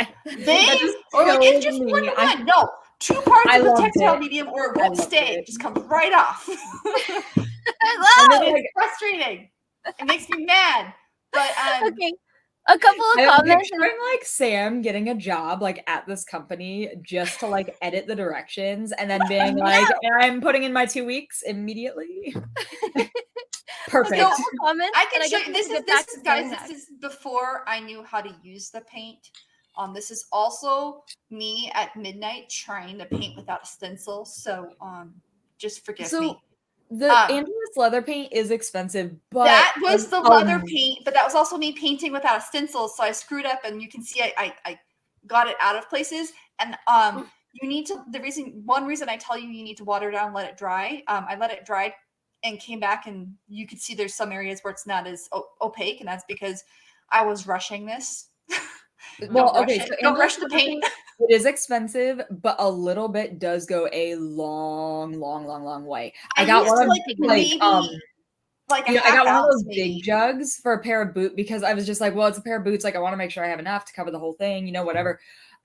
Or like it's just 1-to-1. No, 2 parts of the textile medium, or it won't stay. It just comes right off. It's frustrating. It makes me mad. But okay. A couple of I'm comments. picturing like Sam getting a job like at this company just to like edit the directions and then being like, I'm putting in my 2 weeks immediately. Perfect. So, comments, I can show you. This is before I knew how to use the paint. This is also me at midnight trying to paint without a stencil. So just forgive me. The Angelus leather paint is expensive, but that was the leather paint, but that was also me painting without a stencil. So I screwed up, and you can see I got it out of places. And you need to, one reason I tell you need to water down, let it dry. I let it dry and came back, and you could see there's some areas where it's not as opaque, and that's because I was rushing this. Well, okay, so don't rush the paint. It is expensive, but a little bit does go a long way. I got one of I got one of those big jugs for a pair of boots because I was just like, well, it's a pair of boots. Like, I want to make sure I have enough to cover the whole thing, you know, whatever.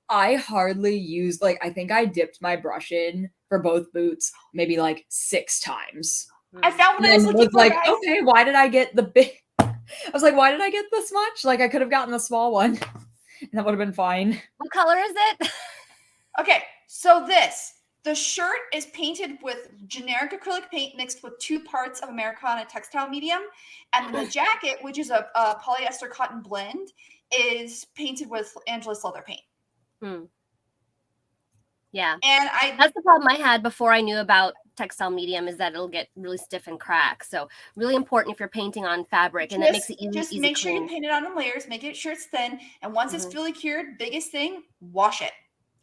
I hardly used, like, I think I dipped my brush in for both boots maybe like 6 times. I found what I was looking for, like, guys. okay, why did I get the big? I was like, why did I get this much? Like, I could have gotten the small one. And that would have been fine. What color is it? Okay, so the shirt is painted with generic acrylic paint mixed with 2 parts of Americana textile medium. And then the jacket, which is a polyester cotton blend, is painted with Angelus leather paint. Yeah. And that's the problem I had before I knew about textile medium, is that it'll get really stiff and crack. So really important if you're painting on fabric, and that makes it easy. Just make sure you paint it on in layers, make it sure it's thin. And once it's fully cured, biggest thing, wash it.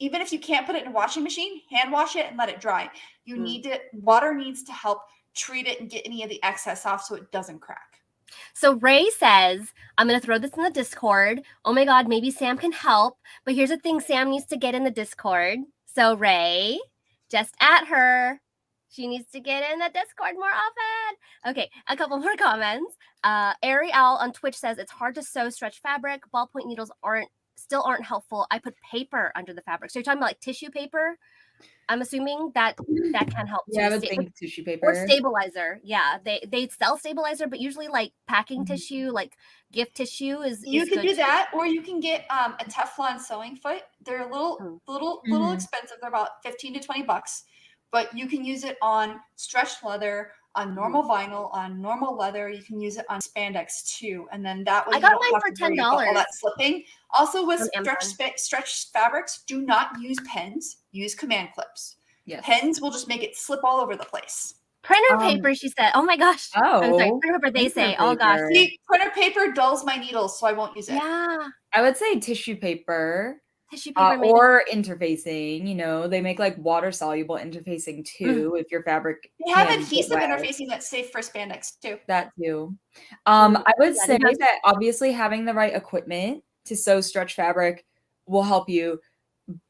Even if you can't put it in a washing machine, hand wash it and let it dry. You need water needs to help treat it and get any of the excess off so it doesn't crack. So Ray says, I'm going to throw this in the Discord. Oh my God, maybe Sam can help. But here's the thing, Sam needs to get in the Discord. So Ray, just at her. She needs to get in the Discord more often. Okay, a couple more comments. Ariel on Twitch says, it's hard to sew stretch fabric. Ballpoint needles still aren't helpful. I put paper under the fabric. So you're talking about like tissue paper? I'm assuming that can help too. Yeah, I would think tissue paper. Or stabilizer. Yeah, they sell stabilizer, but usually like packing tissue, like gift tissue is You can good do that, or you can get a Teflon sewing foot. They're little expensive. They're about 15 to 20 bucks, but you can use it on stretched leather, on normal vinyl, on normal leather. You can use it on spandex too, and then that way I you got don't mine have for to worry about all that slipping. Also, with From Amazon. stretched fabrics, do not use pens. Use command clips. Yes. Pens will just make it slip all over the place. Printer paper, she said. Oh my gosh. I'm sorry. Oh, Printer paper, they printer say. Oh gosh. paper. See, printer paper dulls my needles, so I won't use it. Yeah. I would say tissue paper. Tissue paper maybe. Or interfacing, you know, they make like water soluble interfacing too. If your fabric, They have can get adhesive wet. interfacing that's safe for spandex too. That too. I would Yeah, say that obviously having the right equipment to sew stretch fabric will help you.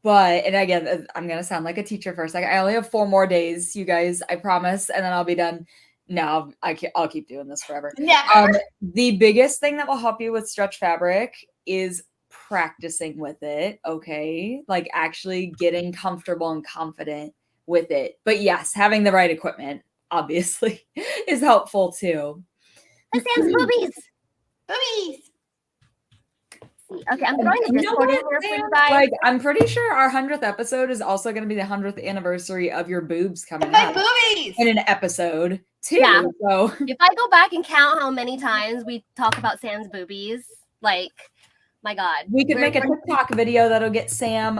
But, and again, I'm going to sound like a teacher for a second. I only have 4 more days, you guys, I promise. And then I'll be done. No, I'll keep doing this forever. Never. The biggest thing that will help you with stretch fabric is practicing with it. Okay. Like actually getting comfortable and confident with it. But yes, having the right equipment obviously is helpful too. But Sam's boobies. Boobies. Okay, I'm throwing the Discord in here for you guys. Like, I'm pretty sure our 100th episode is also going to be the 100th anniversary of your boobs coming My up boobies. in an episode too. Yeah. So if I go back and count how many times we talk about Sam's boobies, like, my God. We could make a TikTok video that'll get Sam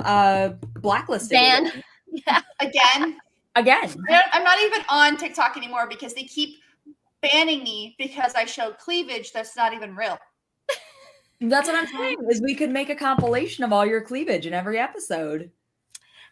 blacklisted. Banned. Yeah. Again. I'm not even on TikTok anymore because they keep banning me because I show cleavage that's not even real. That's what I'm saying, is we could make a compilation of all your cleavage in every episode.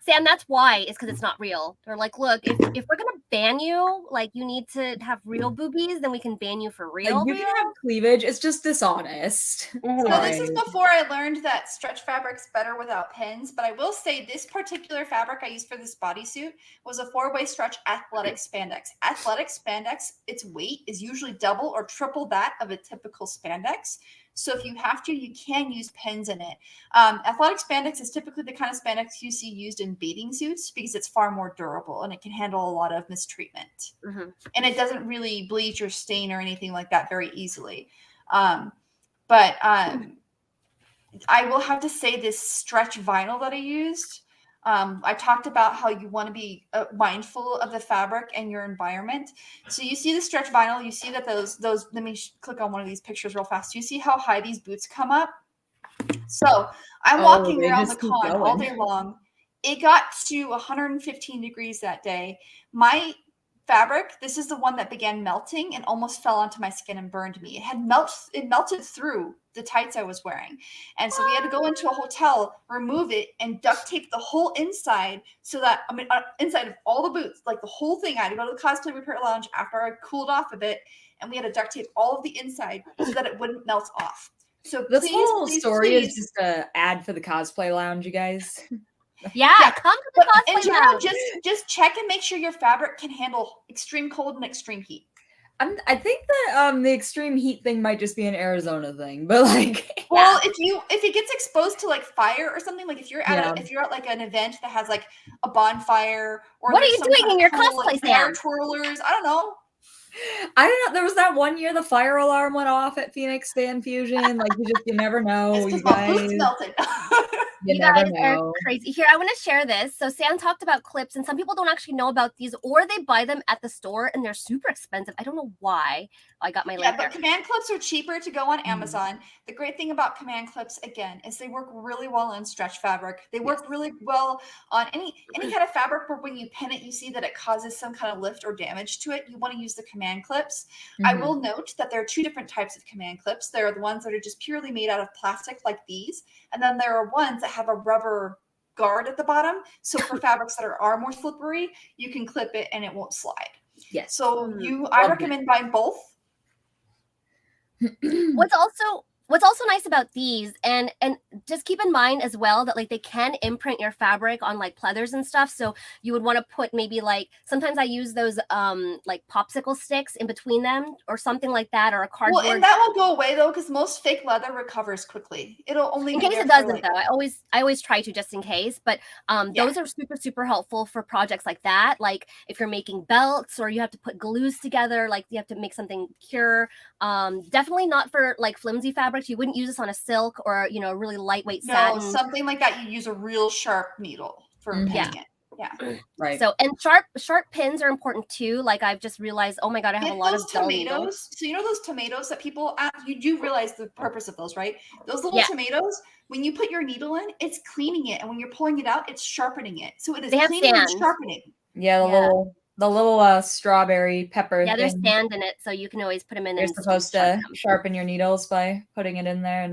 Sam, that's why. It's because it's not real. They're like, look, if we're going to ban you, like, you need to have real boobies, then we can ban you for real. Like, you can have cleavage. It's just dishonest. So this is before I learned that stretch fabric's better without pins, but I will say this particular fabric I used for this bodysuit was a 4-way stretch athletic spandex. Athletic spandex, its weight is usually double or triple that of a typical spandex. So if you have to, you can use pins in it. Athletic spandex is typically the kind of spandex you see used in bathing suits because it's far more durable and it can handle a lot of mistreatment. And it doesn't really bleach or stain or anything like that very easily. But I will have to say this stretch vinyl that I used, I talked about how you want to be mindful of the fabric and your environment. So you see the stretch vinyl, you see that those, let me click on one of these pictures real fast. You see how high these boots come up? So I'm walking around the con all day long. It got to 115 degrees that day. My fabric, this is the one that began melting and almost fell onto my skin and burned me. It melted through the tights I was wearing. And so we had to go into a hotel, remove it, and duct tape the whole inside so that, inside of all the boots, like the whole thing. I had to go to the Cosplay Repair Lounge after I cooled off a bit, and we had to duct tape all of the inside so that it wouldn't melt off. So this whole story is just an ad for the Cosplay Lounge, you guys. Yeah, come to the Cosplay in general, Lounge. just check and make sure your fabric can handle extreme cold and extreme heat. I think that the extreme heat thing might just be an Arizona thing, but like, well, if it gets exposed to like fire or something, like if you're at like an event that has like a bonfire, or what are you doing in your cosplay, Sam? Twirlers, I don't know. There was that one year the fire alarm went off at Phoenix Fan Fusion. Like you never know. You guys melted. You guys are crazy. Here, I want to share this. So Sam talked about clips, and some people don't actually know about these, or they buy them at the store, and they're super expensive. I don't know why. I got my link there. But command clips are cheaper to go on Amazon. The great thing about command clips, again, is they work really well in stretch fabric. They work really well on any kind of fabric where when you pin it, you see that it causes some kind of lift or damage to it. You want to use the command clips. I will note that there are 2 different types of command clips. There are the ones that are just purely made out of plastic like these, and then there are ones that have a rubber guard at the bottom. So for fabrics that are more slippery, you can clip it and it won't slide. Yes. So I recommend buying both. What's also nice about these, and just keep in mind as well that like they can imprint your fabric on like pleathers and stuff, so you would want to put maybe like, sometimes I use those like popsicle sticks in between them or something like that, or a cardboard. Well, and that will go away though, because most fake leather recovers quickly. It'll only in be case there it for doesn't like, though, I always try to, just in case. But those are super helpful for projects like that, like if you're making belts or you have to put glues together, like you have to make something pure. Definitely not for like flimsy fabrics. You wouldn't use this on a silk or, you know, really lightweight satin. something like that. You use a real sharp needle for pinning it. Yeah. Right. So, and sharp pins are important too. Like I've just realized, oh my God, I have a lot of dull needles. So you know those tomatoes that people you do realize the purpose of those, right? Those little tomatoes, when you put your needle in, it's cleaning it, and when you're pulling it out, it's sharpening it. So it is cleaning and sharpening. Yeah, the little strawberry pepper. Yeah, there's thing. sand in it, so you can always put them in. You're supposed to sharpen your needles by putting it in there,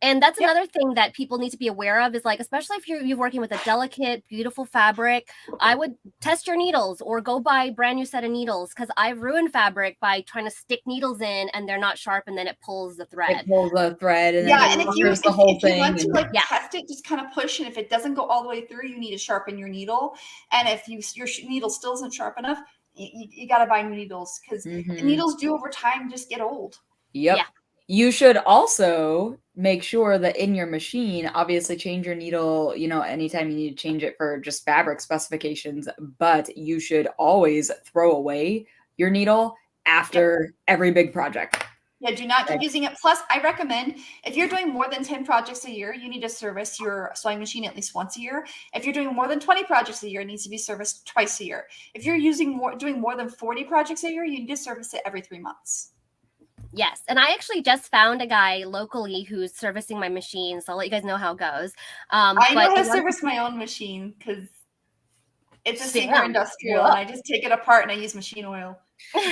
and that's another thing that people need to be aware of, is like, especially if you're working with a delicate, beautiful fabric, I would test your needles or go buy a brand new set of needles, because I've ruined fabric by trying to stick needles in and they're not sharp, and then it pulls the thread. It pulls the thread, and and if you want to like test it, just kind of push, and if it doesn't go all the way through, you need to sharpen your needle. And if your needle still isn't sharp enough, you got to buy new needles, because needles do over time just get old. Yep. Yeah. You should also make sure that in your machine, obviously change your needle, you know, anytime you need to change it for just fabric specifications, but you should always throw away your needle after every big project. Yeah, do not keep using it. Plus, I recommend, if you're doing more than 10 projects a year, you need to service your sewing machine at least once a year. If you're doing more than 20 projects a year, it needs to be serviced twice a year. If you're doing more than 40 projects a year, you need to service it every 3 months. Yes, and I actually just found a guy locally who's servicing my machine, so I'll let you guys know how it goes. I know how to service my own machine, because it's a Singer Industrial, and I just take it apart and I use machine oil.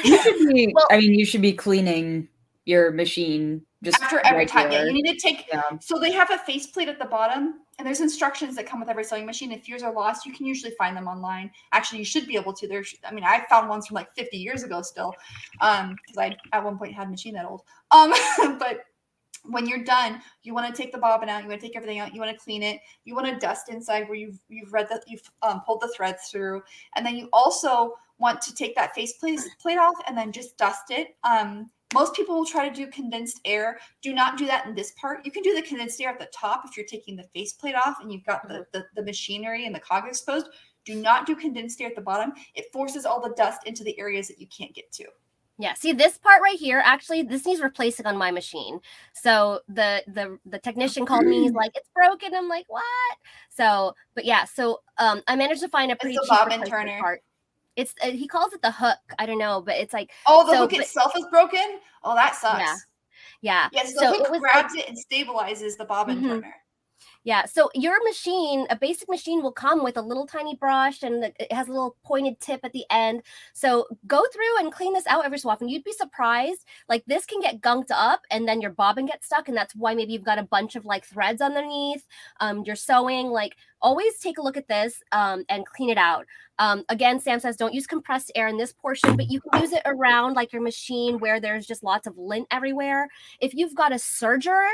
You should be, you should be cleaning your machine just after every time. Yeah, you need to take. So they have a faceplate at the bottom, and there's instructions that come with every sewing machine. If yours are lost, you can usually find them online. Actually, you should be able to. I found ones from like 50 years ago still, because I at one point had a machine that old. But when you're done, you want to take the bobbin out. You want to take everything out. You want to clean it. You want to dust inside where you've pulled the threads through, and then you also want to take that faceplate off and then just dust it. Most people will try to do condensed air. Do not do that in this part. You can do the condensed air at the top if you're taking the faceplate off and you've got the machinery and the cog exposed. Do not do condensed air at the bottom. It forces all the dust into the areas that you can't get to. Yeah, see this part right here, actually, this needs replacing on my machine. So the technician called me, he's like, it's broken. I'm like, what? So, but yeah, so I managed to find a pretty cheap bobbin turner part. It's he calls it the hook. I don't know, but it's like, the hook itself is broken. Oh, that sucks. Yeah. Yes, the hook grabs it and stabilizes the bobbin turner. Yeah, so your machine, a basic machine, will come with a little tiny brush, and it has a little pointed tip at the end. So go through and clean this out every so often. You'd be surprised. Like this can get gunked up, and then your bobbin gets stuck, and that's why maybe you've got a bunch of like threads underneath. You're sewing. Like always take a look at this and clean it out. Again, Sam says don't use compressed air in this portion, but you can use it around like your machine where there's just lots of lint everywhere. If you've got a serger,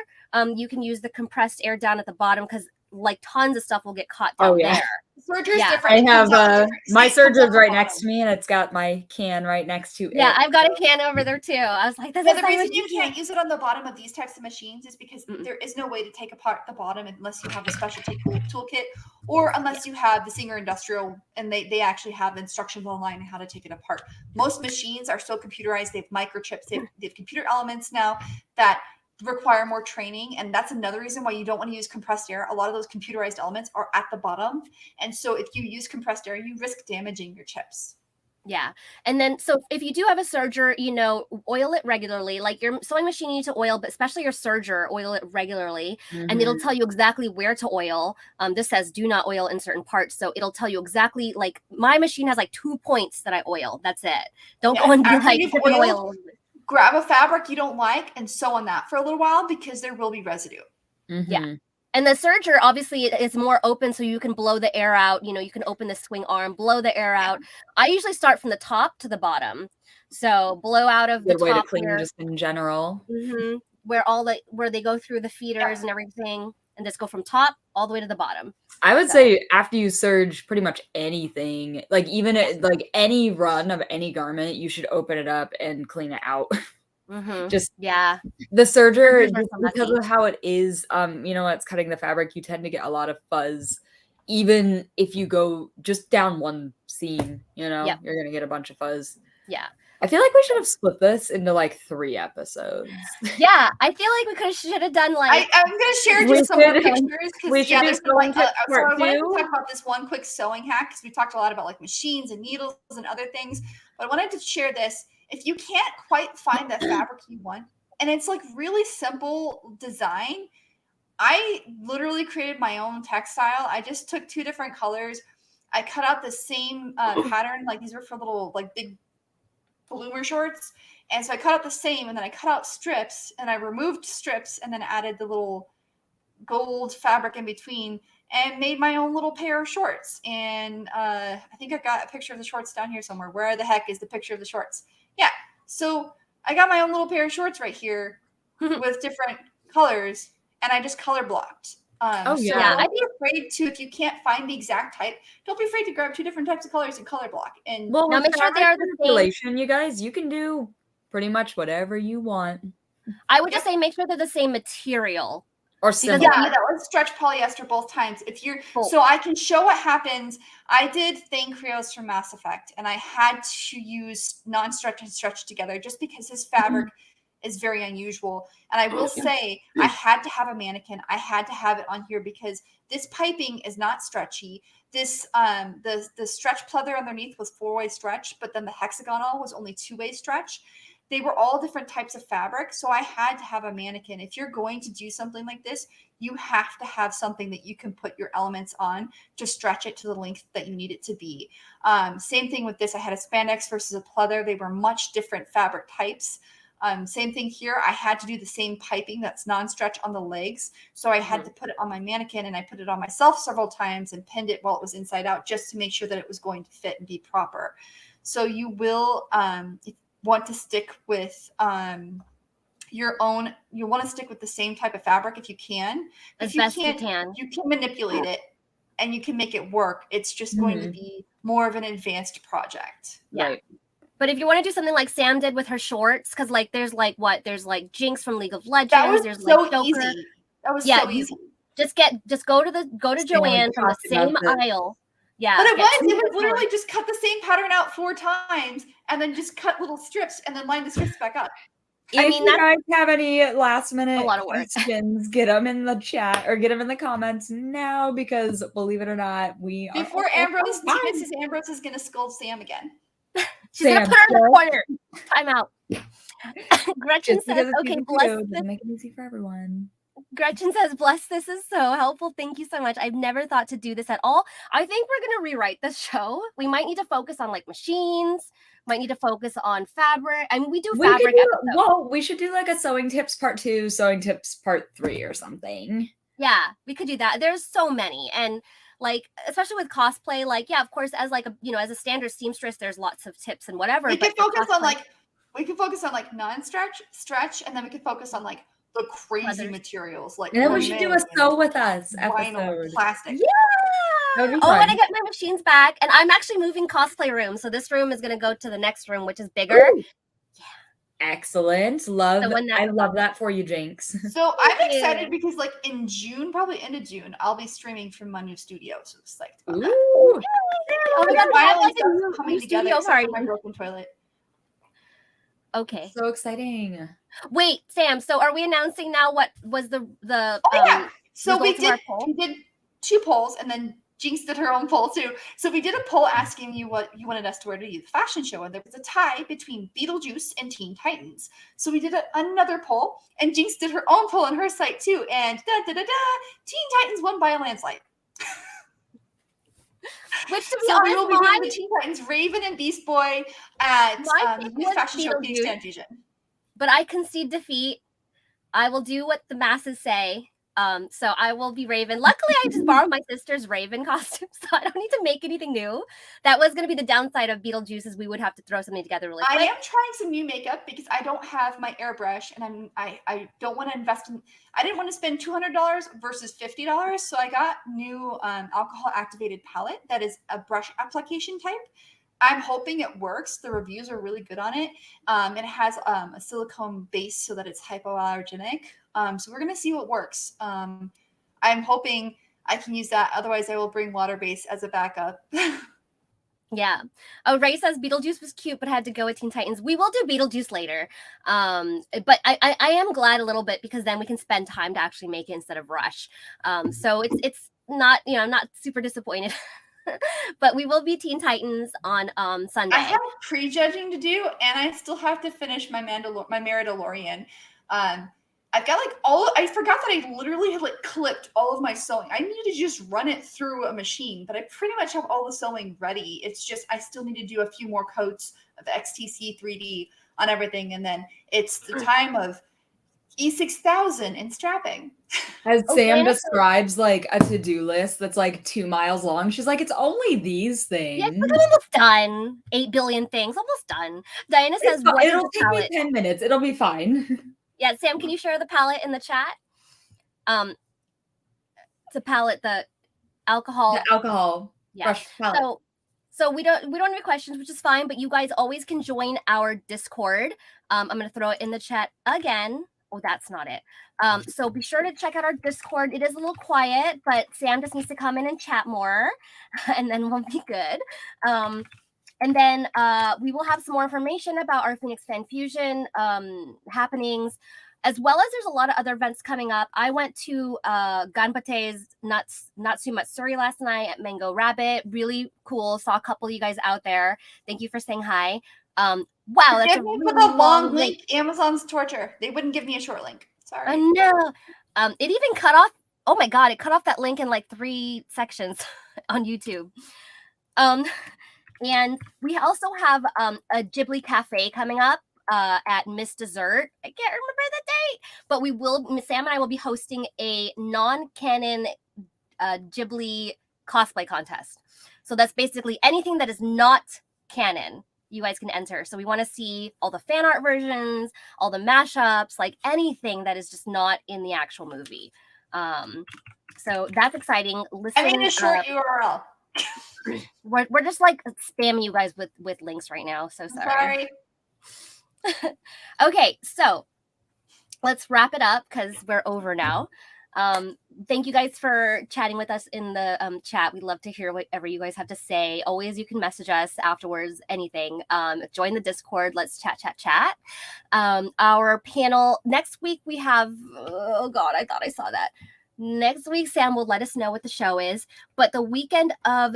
you can use the compressed air down at the bottom, because like tons of stuff will get caught down there. Serger's different. I have my serger's right next to me, and it's got my can right next to it. Yeah, I've got a can over there too. I was like, the reason you can't use it on the bottom of these types of machines is because there is no way to take apart the bottom unless you have a specialty toolkit, or unless you have the Singer Industrial and they actually have instructions online on how to take it apart. Most machines are so computerized. They have microchips. They have computer elements now that require more training, and that's another reason why you don't want to use compressed air. A lot of those computerized elements are at the bottom, and so if you use compressed air, you risk damaging your chips. Yeah. And then, so if you do have a serger, oil it regularly. Like your sewing machine, you need to oil, but especially your serger, oil it regularly. And it'll tell you exactly where to oil. This says do not oil in certain parts. So it'll tell you exactly, like my machine has like 2 points that I oil. That's it. Don't go and be like, oil. Grab a fabric you don't like and sew on that for a little while, because there will be residue. Yeah. And the serger obviously is more open, so you can blow the air out. You can open the swing arm, blow the air out. I usually start from the top to the bottom. So blow out of the Good way to top clean where, just in general. where they go through the feeders and everything, and just go from top all the way to the bottom. I would say after you serge pretty much anything, like even like any run of any garment, you should open it up and clean it out. Just the serger, just because of how it is, it's cutting the fabric, you tend to get a lot of fuzz. Even if you go just down one seam, you're gonna get a bunch of fuzz. Yeah. I feel like we should have split this into like 3 episodes. Yeah, I feel like we should have done like. I'm gonna share just some more pictures because there's been like. So I wanted to talk about this one quick sewing hack because we talked a lot about like machines and needles and other things, but I wanted to share this. If you can't quite find the fabric you want, and it's like really simple design, I literally created my own textile. I just took 2 different colors. I cut out the same pattern, like these were for little like big bloomer shorts. And so I cut out the same, and then I cut out strips, and I removed strips, and then added the little gold fabric in between, and made my own little pair of shorts. And I think I got a picture of the shorts down here somewhere. Where the heck is the picture of the shorts? Yeah. So I got my own little pair of shorts right here with different colors, and I just color blocked. So don't be afraid to, if you can't find the exact type, don't be afraid to grab 2 different types of colors and color block. And now make sure they are the same. You guys, you can do pretty much whatever you want. I would just say make sure they're the same material. Or similar. Yeah, that was stretch polyester both times. If you're so I can show what happens. I did Thane Krios from Mass Effect, and I had to use non-stretch and stretch together just because his fabric is very unusual. And I will say I had to have a mannequin. I had to have it on here because this piping is not stretchy. This the stretch pleather underneath was 4-way stretch, but then the hexagonal was only 2-way stretch. They were all different types of fabric, so I had to have a mannequin. If you're going to do something like this, you have to have something that you can put your elements on to stretch it to the length that you need it to be. Same thing with this. I had a spandex versus a pleather. They were much different fabric types. Same thing here. I had to do the same piping that's non-stretch on the legs. So I had to put it on my mannequin, and I put it on myself several times and pinned it while it was inside out just to make sure that it was going to fit and be proper. So you will want to stick with your own. You want to stick with the same type of fabric if you can. If you can't, you can manipulate it and you can make it work. It's just going to be more of an advanced project. Yeah. Right. But if you want to do something like Sam did with her shorts, because like there's like Jinx from League of Legends. That was there's so like Joker. easy. That was so easy. Just go to Joanne from the same aisle. Yeah. But it was literally just cut the same pattern out 4 times and then just cut little strips and then line the strips back up. If you guys have any last minute questions, get them in the chat or get them in the comments now, because believe it or not, before Mrs. Ambrose is going to scold Sam again. She's going to put her in the corner. Time out. Gretchen says, okay, bless this. Make it easy for everyone. Gretchen says, bless, this is so helpful. Thank you so much. I've never thought to do this at all. I think we're going to rewrite this show. We might need to focus on like machines, might need to focus on fabric. I mean, we do fabric episodes. Well, we should do like a sewing tips part 2, sewing tips part 3 or something. Yeah, we could do that. There's so many. And like, especially with cosplay, like, yeah, of course, as like a, as a standard seamstress, there's lots of tips and whatever. We could focus on like non-stretch, stretch, and then we could focus on like the crazy materials. Like, and then we should do a sew with us episode. Plastic. Yeah. When I get my machines back, and I'm actually moving cosplay room, so this room is going to go to the next room, which is bigger. Ooh. Yeah. Excellent. I love that for you, Jinx. So I'm excited because like in June, probably end of June, I'll be streaming from my new studio. So psyched about that. Oh my god, finally stuff's coming together except for my broken toilet. Okay. So exciting. Wait, Sam, so are we announcing now what was the So we did 2 polls, and then Jinx did her own poll too. So we did a poll asking you what you wanted us to wear to the fashion show, and there was a tie between Beetlejuice and Teen Titans. So we did another poll, and Jinx did her own poll on her site too, and Teen Titans won by a landslide. Which, to be honest, we will be doing the Teen Titans, Raven and Beast Boy at the Youth Fashion Show Phoenix Stand Fusion. But I concede defeat. I will do what the masses say. So I will be Raven. Luckily, I just borrowed my sister's Raven costume, so I don't need to make anything new. That was going to be the downside of Beetlejuice, is we would have to throw something together really quick. I am trying some new makeup because I don't have my airbrush, and I don't want to invest in. I didn't want to spend $200 versus $50, so I got new alcohol activated palette that is a brush application type. I'm hoping it works. The reviews are really good on it. It has a silicone base so that it's hypoallergenic. So we're gonna see what works. I'm hoping I can use that. Otherwise, I will bring water base as a backup. Yeah. Oh, Ray says Beetlejuice was cute, but had to go with Teen Titans. We will do Beetlejuice later. But I am glad a little bit, because then we can spend time to actually make it instead of rush. So it's not, I'm not super disappointed. But we will be Teen Titans on Sunday. I have prejudging to do, and I still have to finish my Mandalorian. I've got I forgot that I literally had clipped all of my sewing. I needed to just run it through a machine, but I pretty much have all the sewing ready. It's just I still need to do a few more coats of XTC 3D on everything, and then it's the time of E6000 and strapping. As Sam describes a to-do list that's 2 miles long, she's like, it's only these things. Yeah, I'm almost done. 8 billion things, almost done. Diana says, it'll take me 10 minutes. It'll be fine. Yeah, Sam, can you share the palette in the chat? It's a palette, the alcohol. The alcohol. Yeah. Brush palette. So we don't have any questions, which is fine, but you guys always can join our Discord. I'm gonna throw it in the chat again. Oh, that's not it. So be sure to check out our Discord. It is a little quiet, but Sam just needs to come in and chat more, and then we'll be good. And then we will have some more information about our Phoenix Fan Fusion happenings, as well as there's a lot of other events coming up. I went to Ganbate's Natsu Matsuri last night at Mango Rabbit. Really cool. Saw a couple of you guys out there. Thank you for saying hi. Wow, that's a really long link. Amazon's torture. They wouldn't give me a short link. Sorry. I know. It even cut off. Oh my god! It cut off that link in 3 sections on YouTube. And we also have a Ghibli cafe coming up at Miss Dessert. I can't remember the date, but Sam and I will be hosting a non-canon Ghibli cosplay contest. So that's basically anything that is not canon. You guys can enter. So we want to see all the fan art versions, all the mashups, anything that is just not in the actual movie. So that's exciting. I mean, a short URL. We're just spamming you guys with links right now. So sorry. Okay, so let's wrap it up because we're over now. Thank you guys for chatting with us in the chat. We'd love to hear whatever you guys have to say. Always, you can message us afterwards, anything. Join the Discord. Let's chat. Our panel next week, we have, oh God, I thought I saw that. Next week, Sam will let us know what the show is. But the weekend of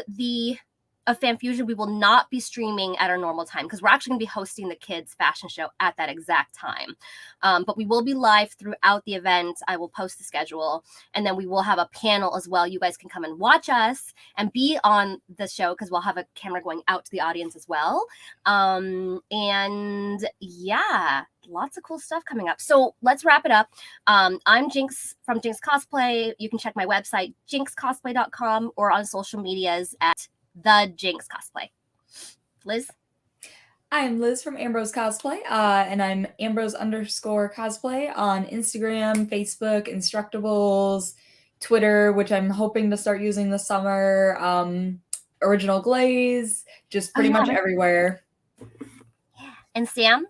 Fan Fusion, we will not be streaming at our normal time because we're actually going to be hosting the kids' fashion show at that exact time. But we will be live throughout the event. I will post the schedule, and then we will have a panel as well. You guys can come and watch us and be on the show because we'll have a camera going out to the audience as well. And yeah, lots of cool stuff coming up. So let's wrap it up. I'm Jinx from Jinx Cosplay. You can check my website, jinxcosplay.com, or on social medias at The Jinx Cosplay. Liz? I'm Liz from Ambrose Cosplay, and I'm Ambrose_cosplay on Instagram, Facebook, Instructables, Twitter, which I'm hoping to start using this summer, Original Glaze, just pretty much everywhere. Yeah. And Sam?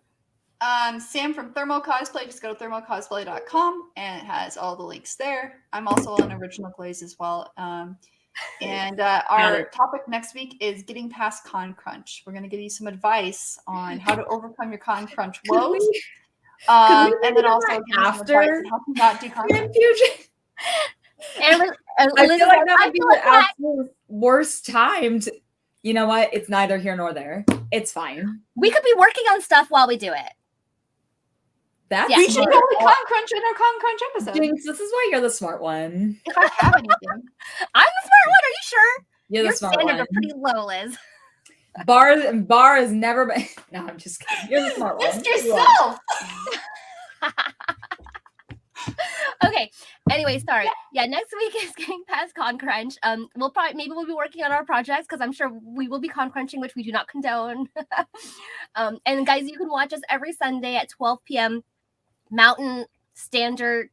Sam from Thermo Cosplay. Just go to thermocosplay.com, and it has all the links there. I'm also on Original Glaze as well. And our topic next week is getting past con crunch. We're going to give you some advice on how to overcome your con crunch woes. And then also give you some advice on how to not do con crunch. I feel like that would be the absolute worst time to, you know what? It's neither here nor there. It's fine. We could be working on stuff while we do it. We should call it Con Crunch in our Con Crunch episode. Jinx, this is why you're the smart one. If I have anything. I'm the smart one. Are you sure? You're the smart one. Your standards are pretty low, Liz. Bar has never been. No, I'm just kidding. You're the smart one. Just yourself. Okay. Anyway, sorry. Yeah, next week is getting past con crunch. We'll be working on our projects because I'm sure we will be con crunching, which we do not condone. And guys, you can watch us every Sunday at 12 p.m. Mountain Standard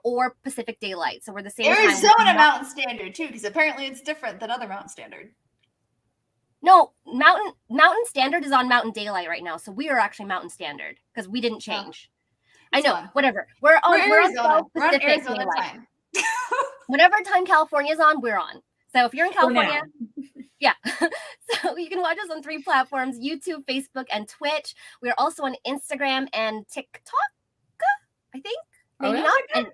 or Pacific Daylight. So we're the same time. Arizona Mountain Standard too, because apparently it's different than other Mountain Standard. No, Mountain Standard is on Mountain Daylight right now, so we are actually Mountain Standard because we didn't change. I know, whatever. We're on Arizona. We're on Arizona time. Whatever time California's on, we're on. So if you're in California, yeah. So you can watch us on 3 platforms: YouTube, Facebook, and Twitch. We are also on Instagram and TikTok, I think. Maybe not. And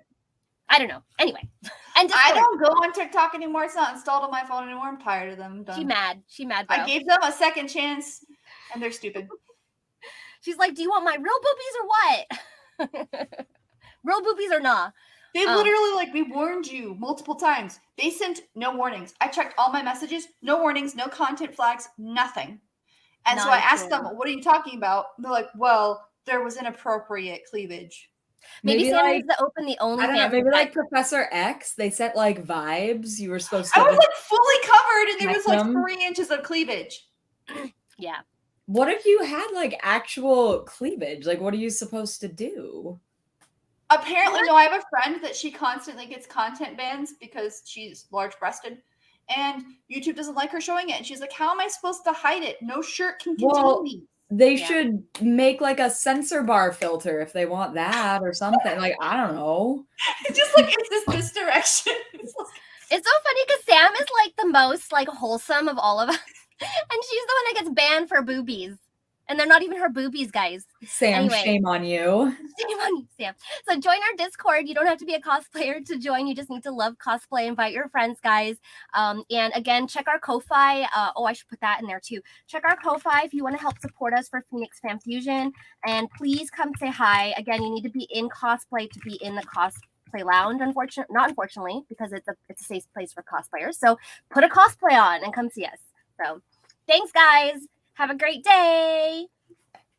I don't know. Anyway. And I don't go on TikTok anymore. It's not installed on my phone anymore. I'm tired of them. She mad, bro. I gave them a second chance, and they're stupid. She's like, do you want my real boobies or what? Real boobies or nah? They literally, we warned you multiple times. They sent no warnings. I checked all my messages. No warnings, no content flags, nothing. And so I asked them, what are you talking about? And they're like, well, there was inappropriate cleavage. Maybe Sam needs to open the OnlyFans. I don't know, maybe like Professor X, they sent vibes. You were supposed to. I was fully covered and there was 3 inches of cleavage. Yeah. What if you had actual cleavage? What are you supposed to do? Apparently, no, I have a friend that she constantly gets content bans because she's large-breasted. And YouTube doesn't like her showing it. And she's like, how am I supposed to hide it? No shirt can contain me. They should make a censor bar filter if they want that or something. I don't know. It's just it's this direction. It's so funny because Sam is the most wholesome of all of us. And she's the one that gets banned for boobies. And they're not even her boobies, guys. Sam, shame on you. Shame on you, Sam. So join our Discord. You don't have to be a cosplayer to join. You just need to love cosplay. Invite your friends, guys. And again, check our Ko-Fi. I should put that in there too. Check our Ko-Fi if you want to help support us for Phoenix Fan Fusion. And please come say hi. Again, you need to be in cosplay to be in the cosplay lounge. Not unfortunately, because it's a safe place for cosplayers. So put a cosplay on and come see us. So thanks, guys. Have a great day.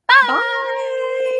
Bye. Bye.